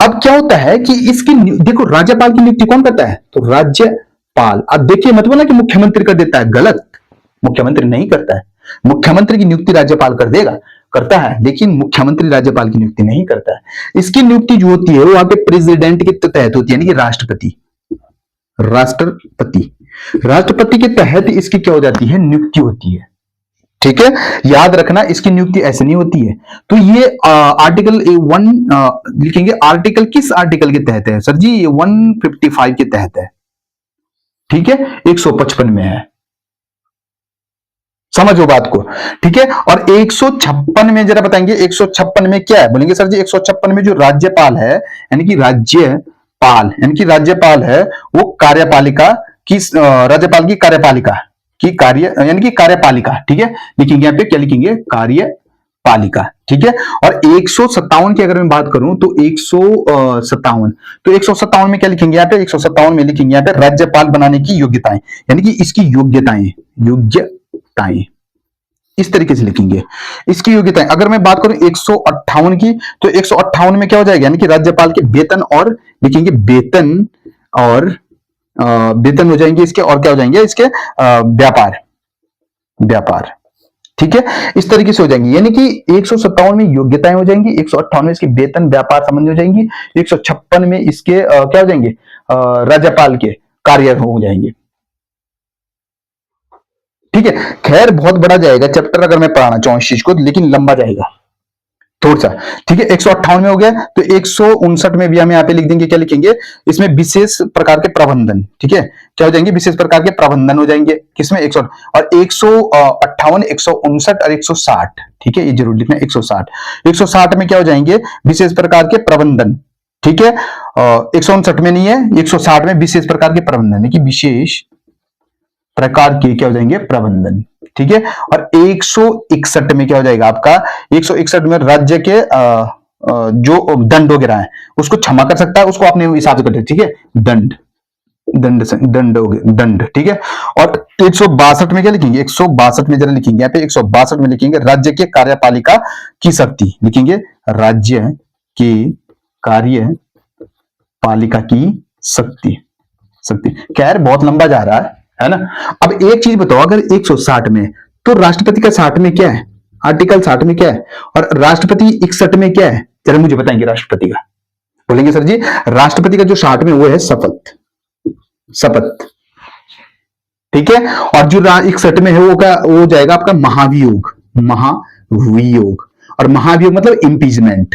अब क्या होता है कि इसकी देखो राज्यपाल की नियुक्ति कौन करता है, तो राज्यपाल। अब देखिए मत बोला कि मुख्यमंत्री कर देता है, गलत, मुख्यमंत्री नहीं करता है। मुख्यमंत्री की नियुक्ति राज्यपाल कर देगा, करता है, लेकिन मुख्यमंत्री राज्यपाल की नियुक्ति नहीं करता है। इसकी नियुक्ति जो होती है वो आपके प्रेसिडेंट के तहत होती है, यानी कि राष्ट्रपति, राष्ट्रपति, राष्ट्रपति के तहत इसकी क्या हो जाती है, नियुक्ति होती है। ठीक है, याद रखना इसकी नियुक्ति ऐसे नहीं होती है। तो ये आर्टिकल 1 लिखेंगे, आर्टिकल किस आर्टिकल के तहत है सर जी, ये 155 के तहत है। ठीक है, 155 में है, समझो बात को। ठीक है, और 156 में जरा बताएंगे 156 में क्या है, बोलेंगे सर जी 156 में जो राज्यपाल है, यानी कि राज्यपाल, यानी कि राज्यपाल है वो कार्यपालिका की, राज्यपाल की कार्यपालिका की कार्य, यानी कि कार्यपालिका। ठीक है, लिखेंगे यहाँ पे क्या लिखेंगे, कार्यपालिका। ठीक है, और 157 की अगर मैं बात करूं तो 157, तो 157 में क्या लिखेंगे यहाँ पे, 157 में लिखेंगे यहाँ पे राज्यपाल बनाने की योग्यताएं, यानी कि इसकी योग्यताएं, योग्यताएं इस तरीके से लिखेंगे इसकी योग्यताएं। अगर मैं बात करूं 158 की, तो 158 में क्या हो जाएगा, यानी कि राज्यपाल के वेतन, और लिखेंगे वेतन, और वेतन हो जाएंगे इसके, और क्या हो जाएंगे इसके, व्यापार, व्यापार। ठीक है, इस तरीके से हो जाएंगी, यानी कि 157 में योग्यताएं हो जाएंगी, 158 में इसके वेतन व्यापार संबंधी हो जाएंगी, 156 में इसके क्या हो जाएंगे, राज्यपाल के कार्य हो जाएंगे। ठीक है, खैर बहुत बड़ा जाएगा चैप्टर अगर मैं पढ़ाना चाहूं इस चीज को, लेकिन लंबा जाएगा थोड़ा सा। ठीक है, 158 में हो गया, तो 159 में भी हम यहाँ पे लिख देंगे, क्या लिखेंगे इसमें, विशेष प्रकार के प्रबंधन। ठीक है, क्या हो जाएंगे, विशेष प्रकार के प्रबंधन हो जाएंगे किसमें, 100, और 158, 159 और 160। ठीक है, ये जरूर लिखना, 160, 160 में क्या हो जाएंगे, विशेष प्रकार के प्रबंधन। ठीक है, 159 में नहीं है, 160 में विशेष प्रकार के प्रबंधन, यानी कि विशेष प्रकार के क्या हो जाएंगे, प्रबंधन। ठीक है, और 161 में क्या हो जाएगा आपका, 161 में राज्य के जो दंड वगैरह है उसको क्षमा कर सकता है, उसको अपने हिसाब से करते हैं। ठीक है, दंड, दंड, दंड हो गया, दंड। ठीक है, और 162 में क्या लिखेंगे, 162 में जरा लिखेंगे यहाँ पे, 162 में लिखेंगे राज्य के कार्यपालिका की शक्ति, लिखेंगे राज्य की कार्यपालिका की शक्ति, शक्ति। खैर बहुत लंबा जा रहा है ना। अब एक चीज बताओ, अगर 160 में, तो राष्ट्रपति का 60 में क्या है, आर्टिकल 60 में क्या है, और राष्ट्रपति 61 में क्या है, चलो मुझे बताएंगे राष्ट्रपति का। बोलेंगे सर जी राष्ट्रपति का जो 60 में वो है शपथ, शपथ। ठीक है, और जो 61 में है वो क्या, वो जाएगा आपका महाभियोग, महाभियोग, और महाभियोग मतलब इम्पीचमेंट,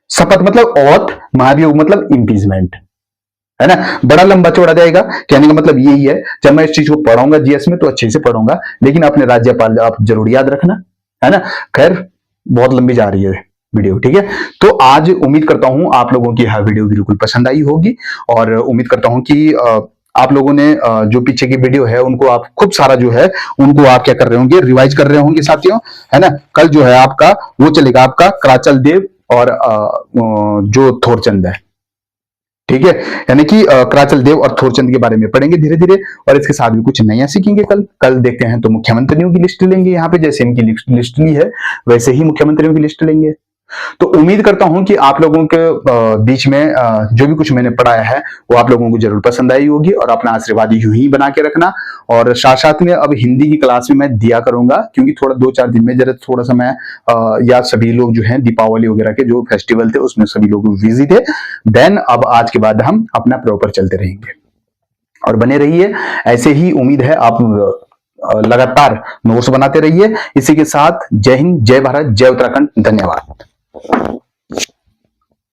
शपथ मतलब ओथ, महाभियोग मतलब इम्पीचमेंट, है ना। बड़ा लंबा चौड़ा जाएगा, कहने का मतलब यही है। जब मैं इस चीज को पढ़ाऊंगा जीएस में तो अच्छे से पढ़ूंगा, लेकिन अपने राज्यपाल आप जरूर याद रखना, है ना। खैर बहुत लंबी जा रही है वीडियो। ठीक है, तो आज उम्मीद करता हूं आप लोगों की यह वीडियो बिल्कुल पसंद आई होगी, और उम्मीद करता हूं कि आप लोगों ने जो पीछे की वीडियो है उनको आप खूब सारा जो है उनको आप क्या कर रहे होंगे, रिवाइज कर रहे होंगे साथियों, है ना। कल जो है आपका वो चलेगा आपका कराचल देव और जो थोरचंद है। ठीक है, यानी कि कराचल देव और थोरचंद के बारे में पढ़ेंगे धीरे धीरे, और इसके साथ भी कुछ नया सीखेंगे। कल देखते हैं तो मुख्यमंत्रियों की लिस्ट लेंगे, यहाँ पे जैसे इनकी लिस्ट ली है वैसे ही मुख्यमंत्रियों की लिस्ट लेंगे। तो उम्मीद करता हूं कि आप लोगों के बीच में जो भी कुछ मैंने पढ़ाया है वो आप लोगों को जरूर पसंद आई होगी, और अपना आशीर्वाद यूं ही बना के रखना। और साथ साथ में अब हिंदी की क्लास भी मैं दिया करूंगा, क्योंकि थोड़ा 2-4 दिन में जरा थोड़ा सा मैं या सभी लोग जो है दीपावली वगैरह के जो फेस्टिवल थे उसमें सभी लोग बिजी थे। देन अब आज के बाद हम अपना प्रॉपर चलते रहेंगे, और बने रहिए ऐसे ही। उम्मीद है आप लगातार नोट्स बनाते रहिए। इसी के साथ जय हिंद, जय भारत, जय उत्तराखंड, धन्यवाद।